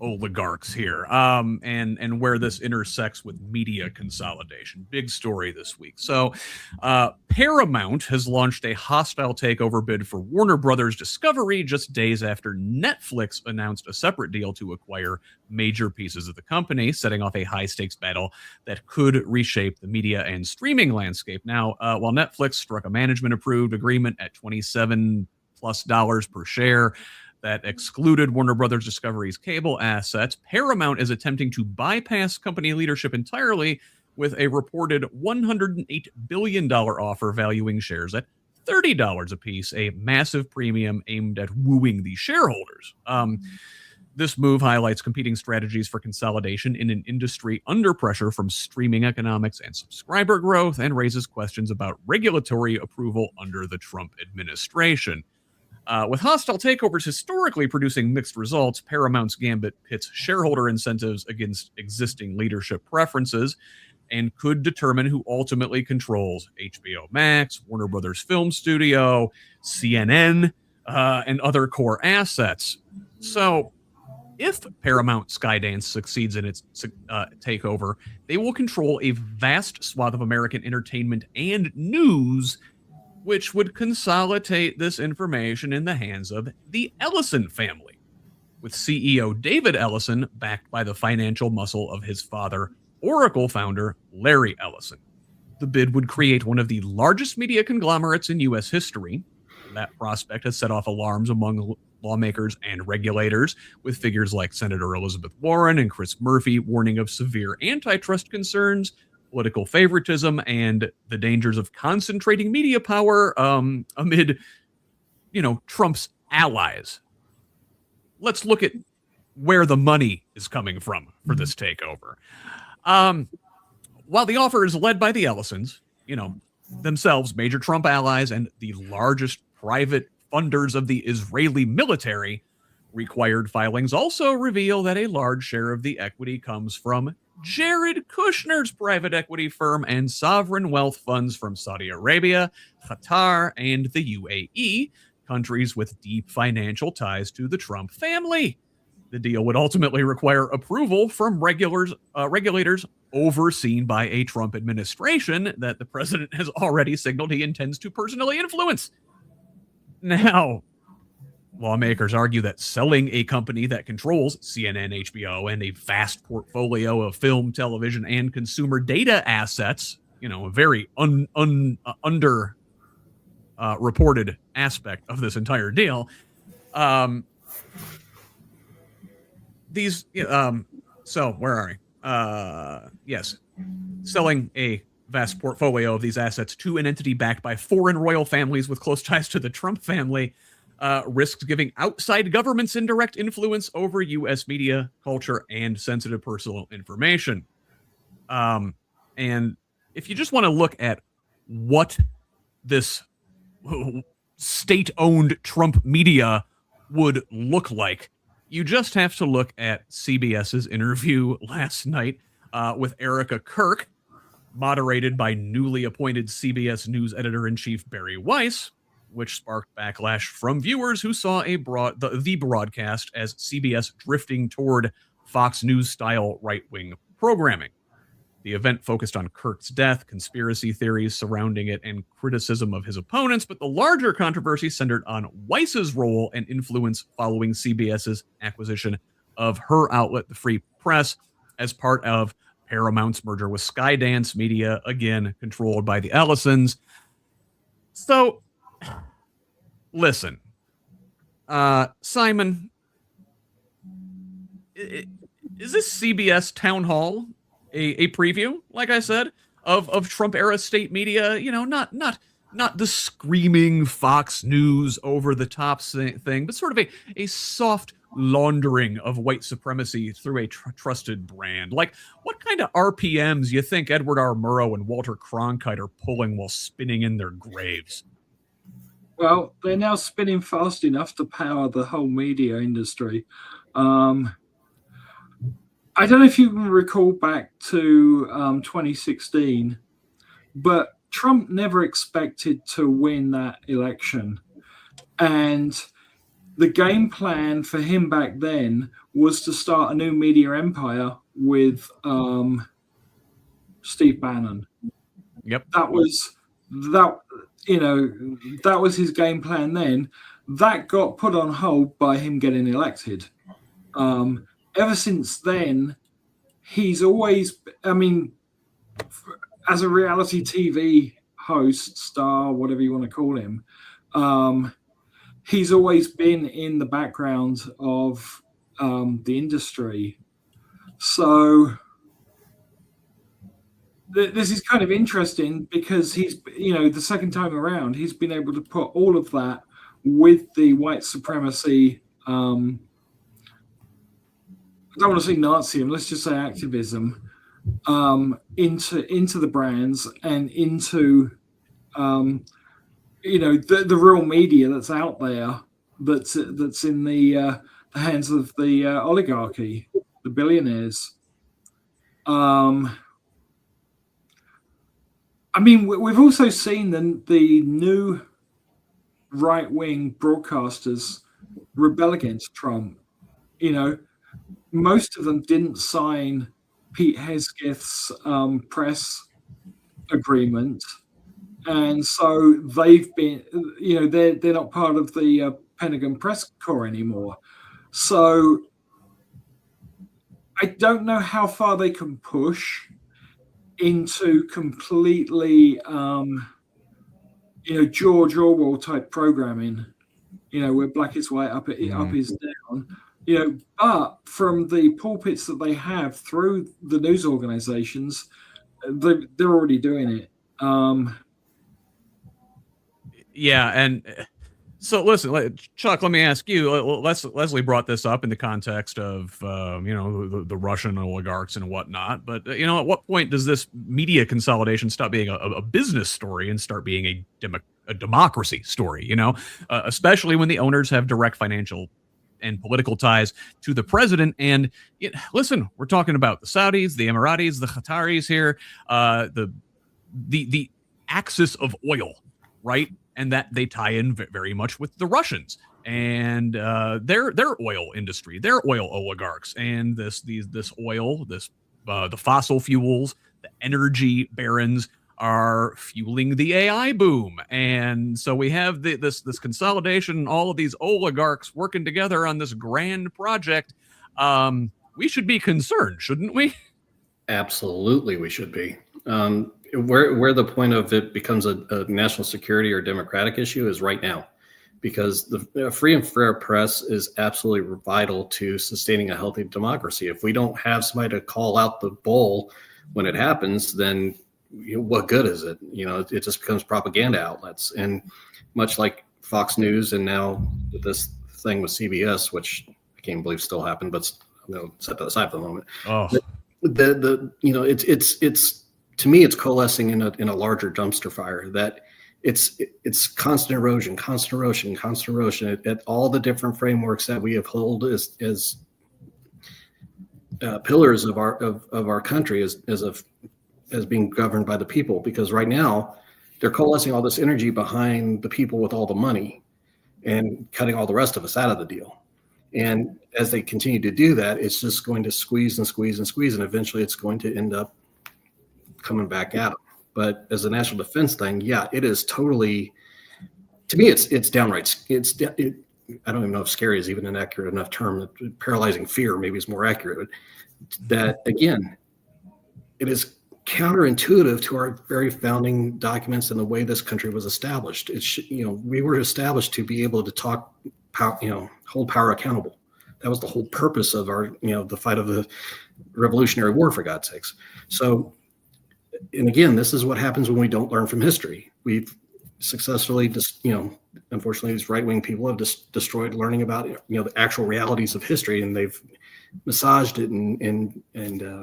oligarchs here, and where this intersects with media consolidation. Big story this week. So Paramount has launched a hostile takeover bid for Warner Brothers Discovery just days after Netflix announced a separate deal to acquire major pieces of the company, setting off a high-stakes battle that could reshape the media and streaming landscape. Now, while Netflix struck a management-approved agreement at $27+ per share that excluded Warner Brothers Discovery's cable assets, Paramount is attempting to bypass company leadership entirely with a reported $108 billion offer valuing shares at $30 apiece, a massive premium aimed at wooing the shareholders. This move highlights competing strategies for consolidation in an industry under pressure from streaming economics and subscriber growth, and raises questions about regulatory approval under the Trump administration. With hostile takeovers historically producing mixed results, Paramount's gambit pits shareholder incentives against existing leadership preferences and could determine who ultimately controls HBO Max, Warner Brothers Film Studio, CNN, and other core assets. So if Paramount Skydance succeeds in its takeover, they will control a vast swath of American entertainment and news, which would consolidate this information in the hands of the Ellison family, with CEO David Ellison backed by the financial muscle of his father, Oracle founder Larry Ellison. The bid would create one of the largest media conglomerates in U.S. history. That prospect has set off alarms among lawmakers and regulators, with figures like Senator Elizabeth Warren and Chris Murphy warning of severe antitrust concerns, political favoritism, and the dangers of concentrating media power amid, Trump's allies. Let's look at where the money is coming from for this takeover. While the offer is led by the Ellisons, themselves major Trump allies and the largest private funders of the Israeli military, required filings also reveal that a large share of the equity comes from Jared Kushner's private equity firm and sovereign wealth funds from Saudi Arabia, Qatar, and the UAE, countries with deep financial ties to the Trump family. The deal would ultimately require approval from regulators overseen by a Trump administration that the president has already signaled he intends to personally influence. Now, Lawmakers argue that selling a company that controls CNN, HBO, and a vast portfolio of film, television, and consumer data assets, a very under reported aspect of this entire deal. So where are we? Yes, selling a vast portfolio of these assets to an entity backed by foreign royal families with close ties to the Trump family risks giving outside governments indirect influence over U.S. media, culture, and sensitive personal information. And if you just want to look at what this state-owned Trump media would look like, you just have to look at CBS's interview last night with Erica Kirk, moderated by newly appointed CBS News editor-in-chief Barry Weiss, which sparked backlash from viewers who saw the broadcast as CBS drifting toward Fox News-style right-wing programming. The event focused on Kirk's death, conspiracy theories surrounding it, and criticism of his opponents, but the larger controversy centered on Weiss's role and influence following CBS's acquisition of her outlet, the Free Press, as part of Paramount's merger with Skydance Media, again controlled by the Ellisons. So, listen, Simon, is this CBS town hall a preview, like I said, of Trump-era state media? Not the screaming Fox News over-the-top thing, but sort of a soft laundering of white supremacy through a trusted brand. Like, what kind of RPMs you think Edward R. Murrow and Walter Cronkite are pulling while spinning in their graves? Well, they're now spinning fast enough to power the whole media industry. I don't know if you can recall back to 2016, but Trump never expected to win that election. And the game plan for him back then was to start a new media empire with Steve Bannon. Yep. That was his game plan then. That got put on hold by him getting elected. Ever since then, he's always, as a reality TV host, star, whatever you want to call him, he's always been in the background of the industry. So this is kind of interesting because he's, the second time around, he's been able to put all of that with the white supremacy, I don't want to say Nazism, let's just say activism, into the brands and into the real media that's out there, that's in the hands of the oligarchy, the billionaires. We've also seen the new right-wing broadcasters rebel against Trump. Most of them didn't sign Pete Hegseth's press agreement, and so they've been, they're not part of the Pentagon press corps anymore. So I don't know how far they can push into completely, George Orwell type programming, where black is white, up is down. But from the pulpits that they have through the news organizations, they're already doing it. Yeah, and so listen, Chuck, let me ask you. Leslie brought this up in the context of the Russian oligarchs and whatnot. But at what point does this media consolidation stop being a business story and start being a democracy story? Especially when the owners have direct financial and political ties to the president. And listen, we're talking about the Saudis, the Emiratis, the Qataris here, the axis of oil, right? And that they tie in very much with the Russians and their oil industry, their oil oligarchs, and the fossil fuels, the energy barons are fueling the AI boom. And so we have this consolidation, all of these oligarchs working together on this grand project. We should be concerned, shouldn't we? Absolutely, we should be. Where the point of it becomes a national security or democratic issue is right now, because the free and fair press is absolutely vital to sustaining a healthy democracy. If we don't have somebody to call out the bull when it happens, then what good is it? It just becomes propaganda outlets. And much like Fox News, and now this thing with CBS, which I can't believe still happened, but set that aside for the moment. Oh. It's to me, it's coalescing in a larger dumpster fire, that it's constant erosion at all the different frameworks that we have held as pillars of our country as being governed by the people. Because right now they're coalescing all this energy behind the people with all the money and cutting all the rest of us out of the deal. And as they continue to do that, it's just going to squeeze, and eventually it's going to end up coming back at them. But as a national defense thing, yeah, it is totally, to me, it's downright, I don't even know if scary is even an accurate enough term. Paralyzing fear maybe is more accurate. That, again, it is counterintuitive to our very founding documents and the way this country was established. We were established to be able to hold power accountable. That was the whole purpose of our, the fight of the Revolutionary War, for God's sakes. So, and again, this is what happens when we don't learn from history. We've successfully unfortunately, these right-wing people have destroyed learning about, the actual realities of history, and they've massaged it and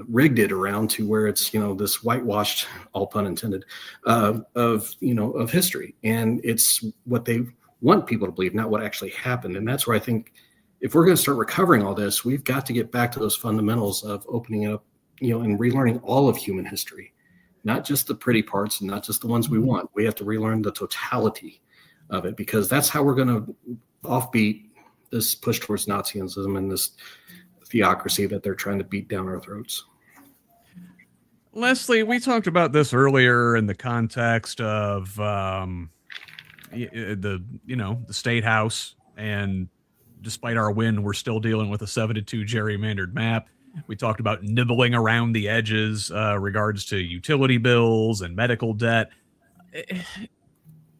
rigged it around to where it's, this whitewashed, all pun intended, of history. And it's what they want people to believe, not what actually happened. And that's where I think if we're going to start recovering all this, we've got to get back to those fundamentals of opening up, and relearning all of human history, not just the pretty parts and not just the ones we want. We have to relearn the totality of it, because that's how we're going to offbeat this push towards Nazism and this theocracy that they're trying to beat down our throats. Leslie, we talked about this earlier in the context of the state house, and despite our win, we're still dealing with a 7-2 gerrymandered map. We talked about nibbling around the edges regards to utility bills and medical debt.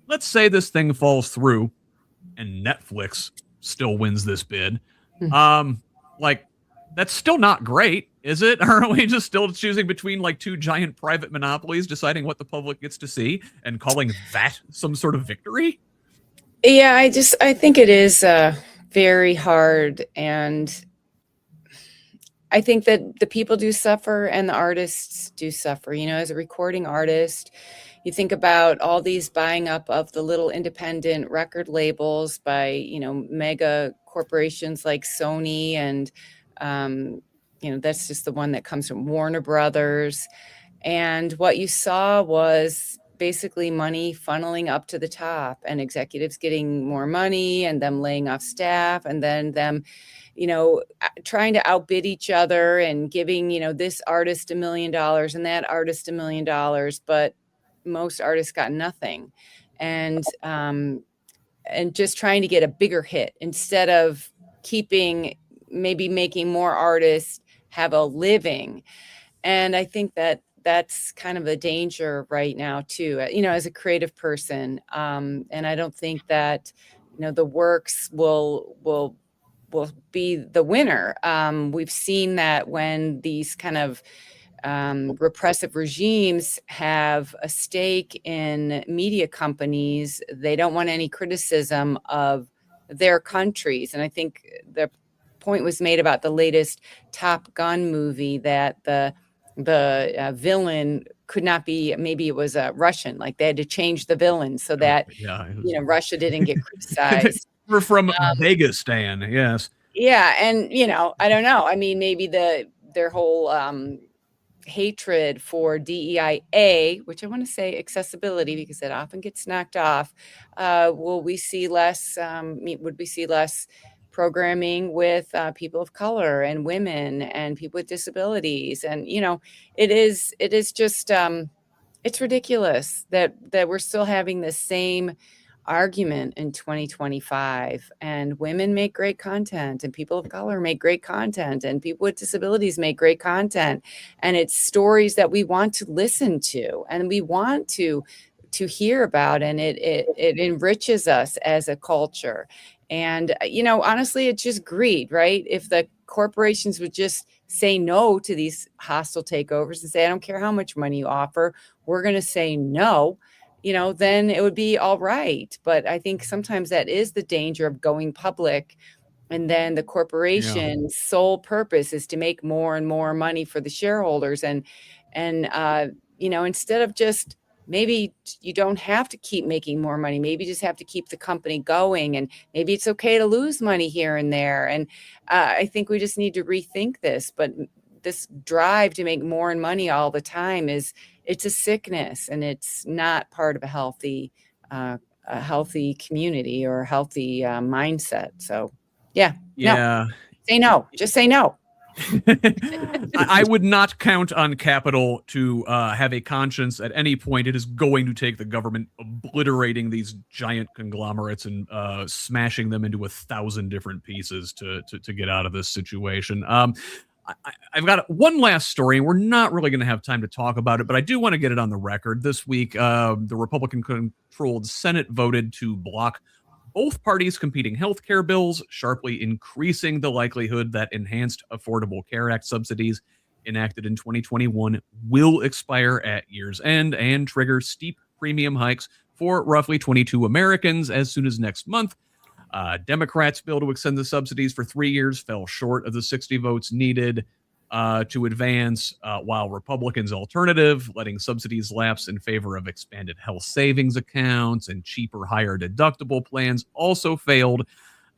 Let's say this thing falls through and Netflix still wins this bid. That's still not great, is it? Or are we just still choosing between two giant private monopolies, deciding what the public gets to see and calling that some sort of victory? Yeah, I think it is very hard. And I think that the people do suffer and the artists do suffer. As a recording artist, you think about all these buying up of the little independent record labels by, mega corporations like Sony, and, that's just the one that comes from Warner Brothers. And what you saw was basically money funneling up to the top, and executives getting more money, and them laying off staff, and then them trying to outbid each other and giving, this artist $1 million and that artist $1 million, but most artists got nothing. And just trying to get a bigger hit instead of maybe making more artists have a living. And I think that that's kind of a danger right now too, as a creative person. And I don't think that, the works will be the winner. We've seen that when these kind of repressive regimes have a stake in media companies, they don't want any criticism of their countries. And I think the point was made about the latest Top Gun movie that the villain could not be, maybe it was a Russian, they had to change the villain so that, Russia didn't get criticized. We're from Vegastan, yes. Yeah. And, I don't know. I mean, maybe their whole hatred for DEIA, which I want to say accessibility, because it often gets knocked off. Would we see less programming with people of color and women and people with disabilities? And, it is just It's ridiculous that we're still having the same argument in 2025, and women make great content, and people of color make great content, and people with disabilities make great content, and it's stories that we want to listen to and we want to hear about, and it enriches us as a culture. And honestly, it's just greed, right? If the corporations would just say no to these hostile takeovers and say, I don't care how much money you offer, we're going to say no, then it would be all right. But I think sometimes that is the danger of going public. And then the corporation's sole purpose is to make more and more money for the shareholders. And instead of just, maybe you don't have to keep making more money. Maybe you just have to keep the company going. And maybe it's okay to lose money here and there. And I think we just need to rethink this. But this drive to make more money all the time it's a sickness, and it's not part of a healthy community or a healthy mindset. So, no, say no. Just say no. I would not count on capital to have a conscience at any point. It is going to take the government obliterating these giant conglomerates and smashing them into 1,000 different pieces to get out of this situation. I've got one last story, and we're not really going to have time to talk about it, but I do want to get it on the record. This week, the Republican-controlled Senate voted to block both parties' competing health care bills, sharply increasing the likelihood that enhanced Affordable Care Act subsidies enacted in 2021 will expire at year's end and trigger steep premium hikes for roughly 22 Americans as soon as next month. Democrats' bill to extend the subsidies for 3 years fell short of the 60 votes needed to advance, while Republicans' alternative, letting subsidies lapse in favor of expanded health savings accounts and cheaper, higher deductible plans, also failed,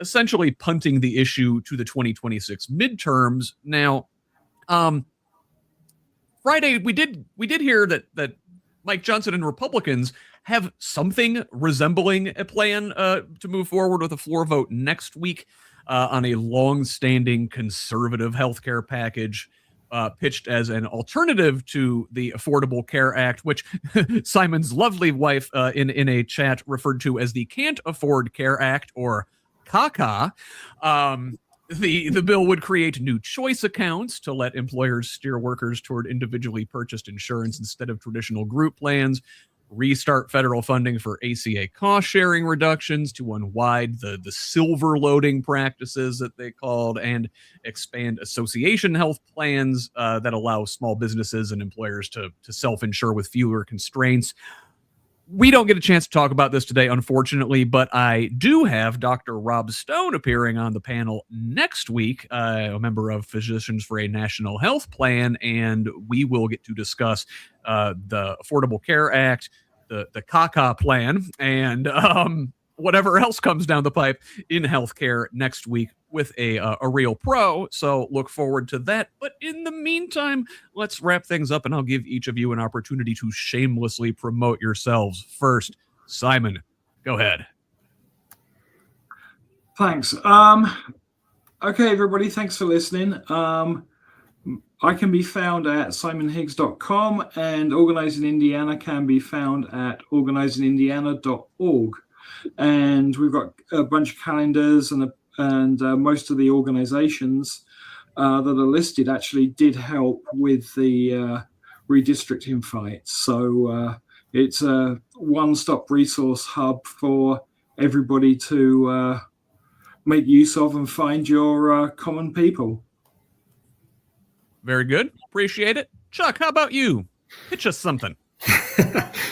essentially punting the issue to the 2026 midterms. Now, Friday, we did hear that Mike Johnson and Republicans have something resembling a plan to move forward with a floor vote next week on a long-standing conservative healthcare package pitched as an alternative to the Affordable Care Act, which Simon's lovely wife in a chat referred to as the Can't Afford Care Act, or CACA. The bill would create new choice accounts to let employers steer workers toward individually purchased insurance instead of traditional group plans, restart federal funding for ACA cost-sharing reductions to unwind the silver loading practices that they called, and expand association health plans that allow small businesses and employers to self-insure with fewer constraints. We don't get a chance to talk about this today, unfortunately, but I do have Dr. Rob Stone appearing on the panel next week, a member of Physicians for a National Health Plan, and we will get to discuss the Affordable Care Act, the CACA plan, and whatever else comes down the pipe in healthcare next week with a real pro. So look forward to that. But in the meantime, let's wrap things up, and I'll give each of you an opportunity to shamelessly promote yourselves. First, Simon, go ahead. Thanks. Okay, everybody, thanks for listening. I can be found at simonhiggs.com, and Organizing Indiana can be found at organizingindiana.org. And we've got a bunch of calendars, and most of the organizations that are listed actually did help with the redistricting fight. So it's a one-stop resource hub for everybody to make use of and find your common people. Very good. Appreciate it. Chuck, how about you? Pitch us something.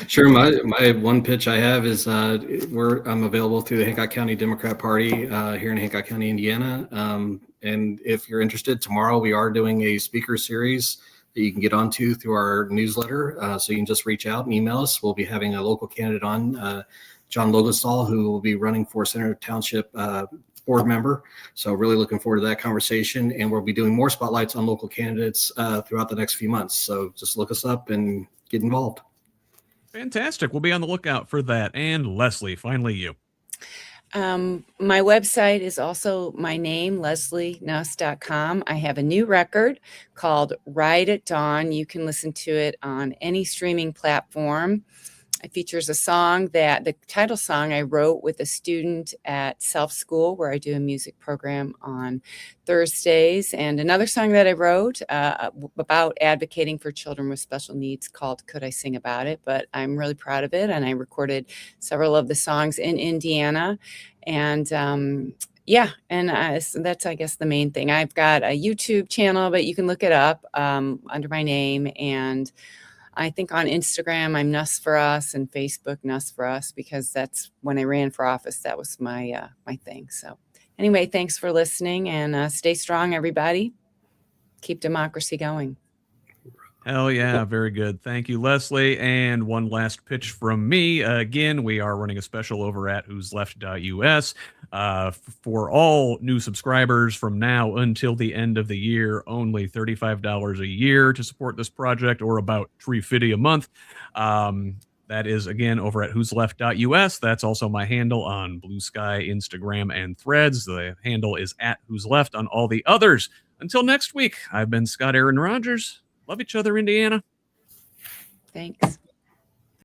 Sure. My one pitch I have is I'm available through the Hancock County Democrat Party here in Hancock County, Indiana. And if you're interested, tomorrow we are doing a speaker series that you can get onto through our newsletter. So you can just reach out and email us. We'll be having a local candidate on, John Lowenthal, who will be running for Senator Township board member. So really looking forward to that conversation. And we'll be doing more spotlights on local candidates throughout the next few months. So just look us up and get involved. Fantastic. We'll be on the lookout for that. And Leslie, finally you. My website is also my name, leslienuss.com. I have a new record called Ride at Dawn. You can listen to it on any streaming platform. It features a song that the title song I wrote with a student at Self School, where I do a music program on Thursdays, and another song that I wrote about advocating for children with special needs called Could I Sing About It? But I'm really proud of it, and I recorded several of the songs in Indiana. And so that's, I guess, the main thing. I've got a YouTube channel, but you can look it up under my name. And I think on Instagram, I'm Nuss for Us, and Facebook, Nuss for Us, because that's when I ran for office. That was my my thing. So anyway, thanks for listening, and stay strong, everybody. Keep democracy going. Hell yeah, very good. Thank you, Leslie. And one last pitch from me. Again, we are running a special over at HoosLeft.us. For all new subscribers from now until the end of the year, only $35 a year to support this project, or about $3.50 a month. That is, again, over at HoosLeft.us. That's also my handle on Blue Sky, Instagram, and Threads. The handle is at HoosLeft on all the others. Until next week, I've been Scott Aaron Rogers. Love each other, Indiana. Thanks.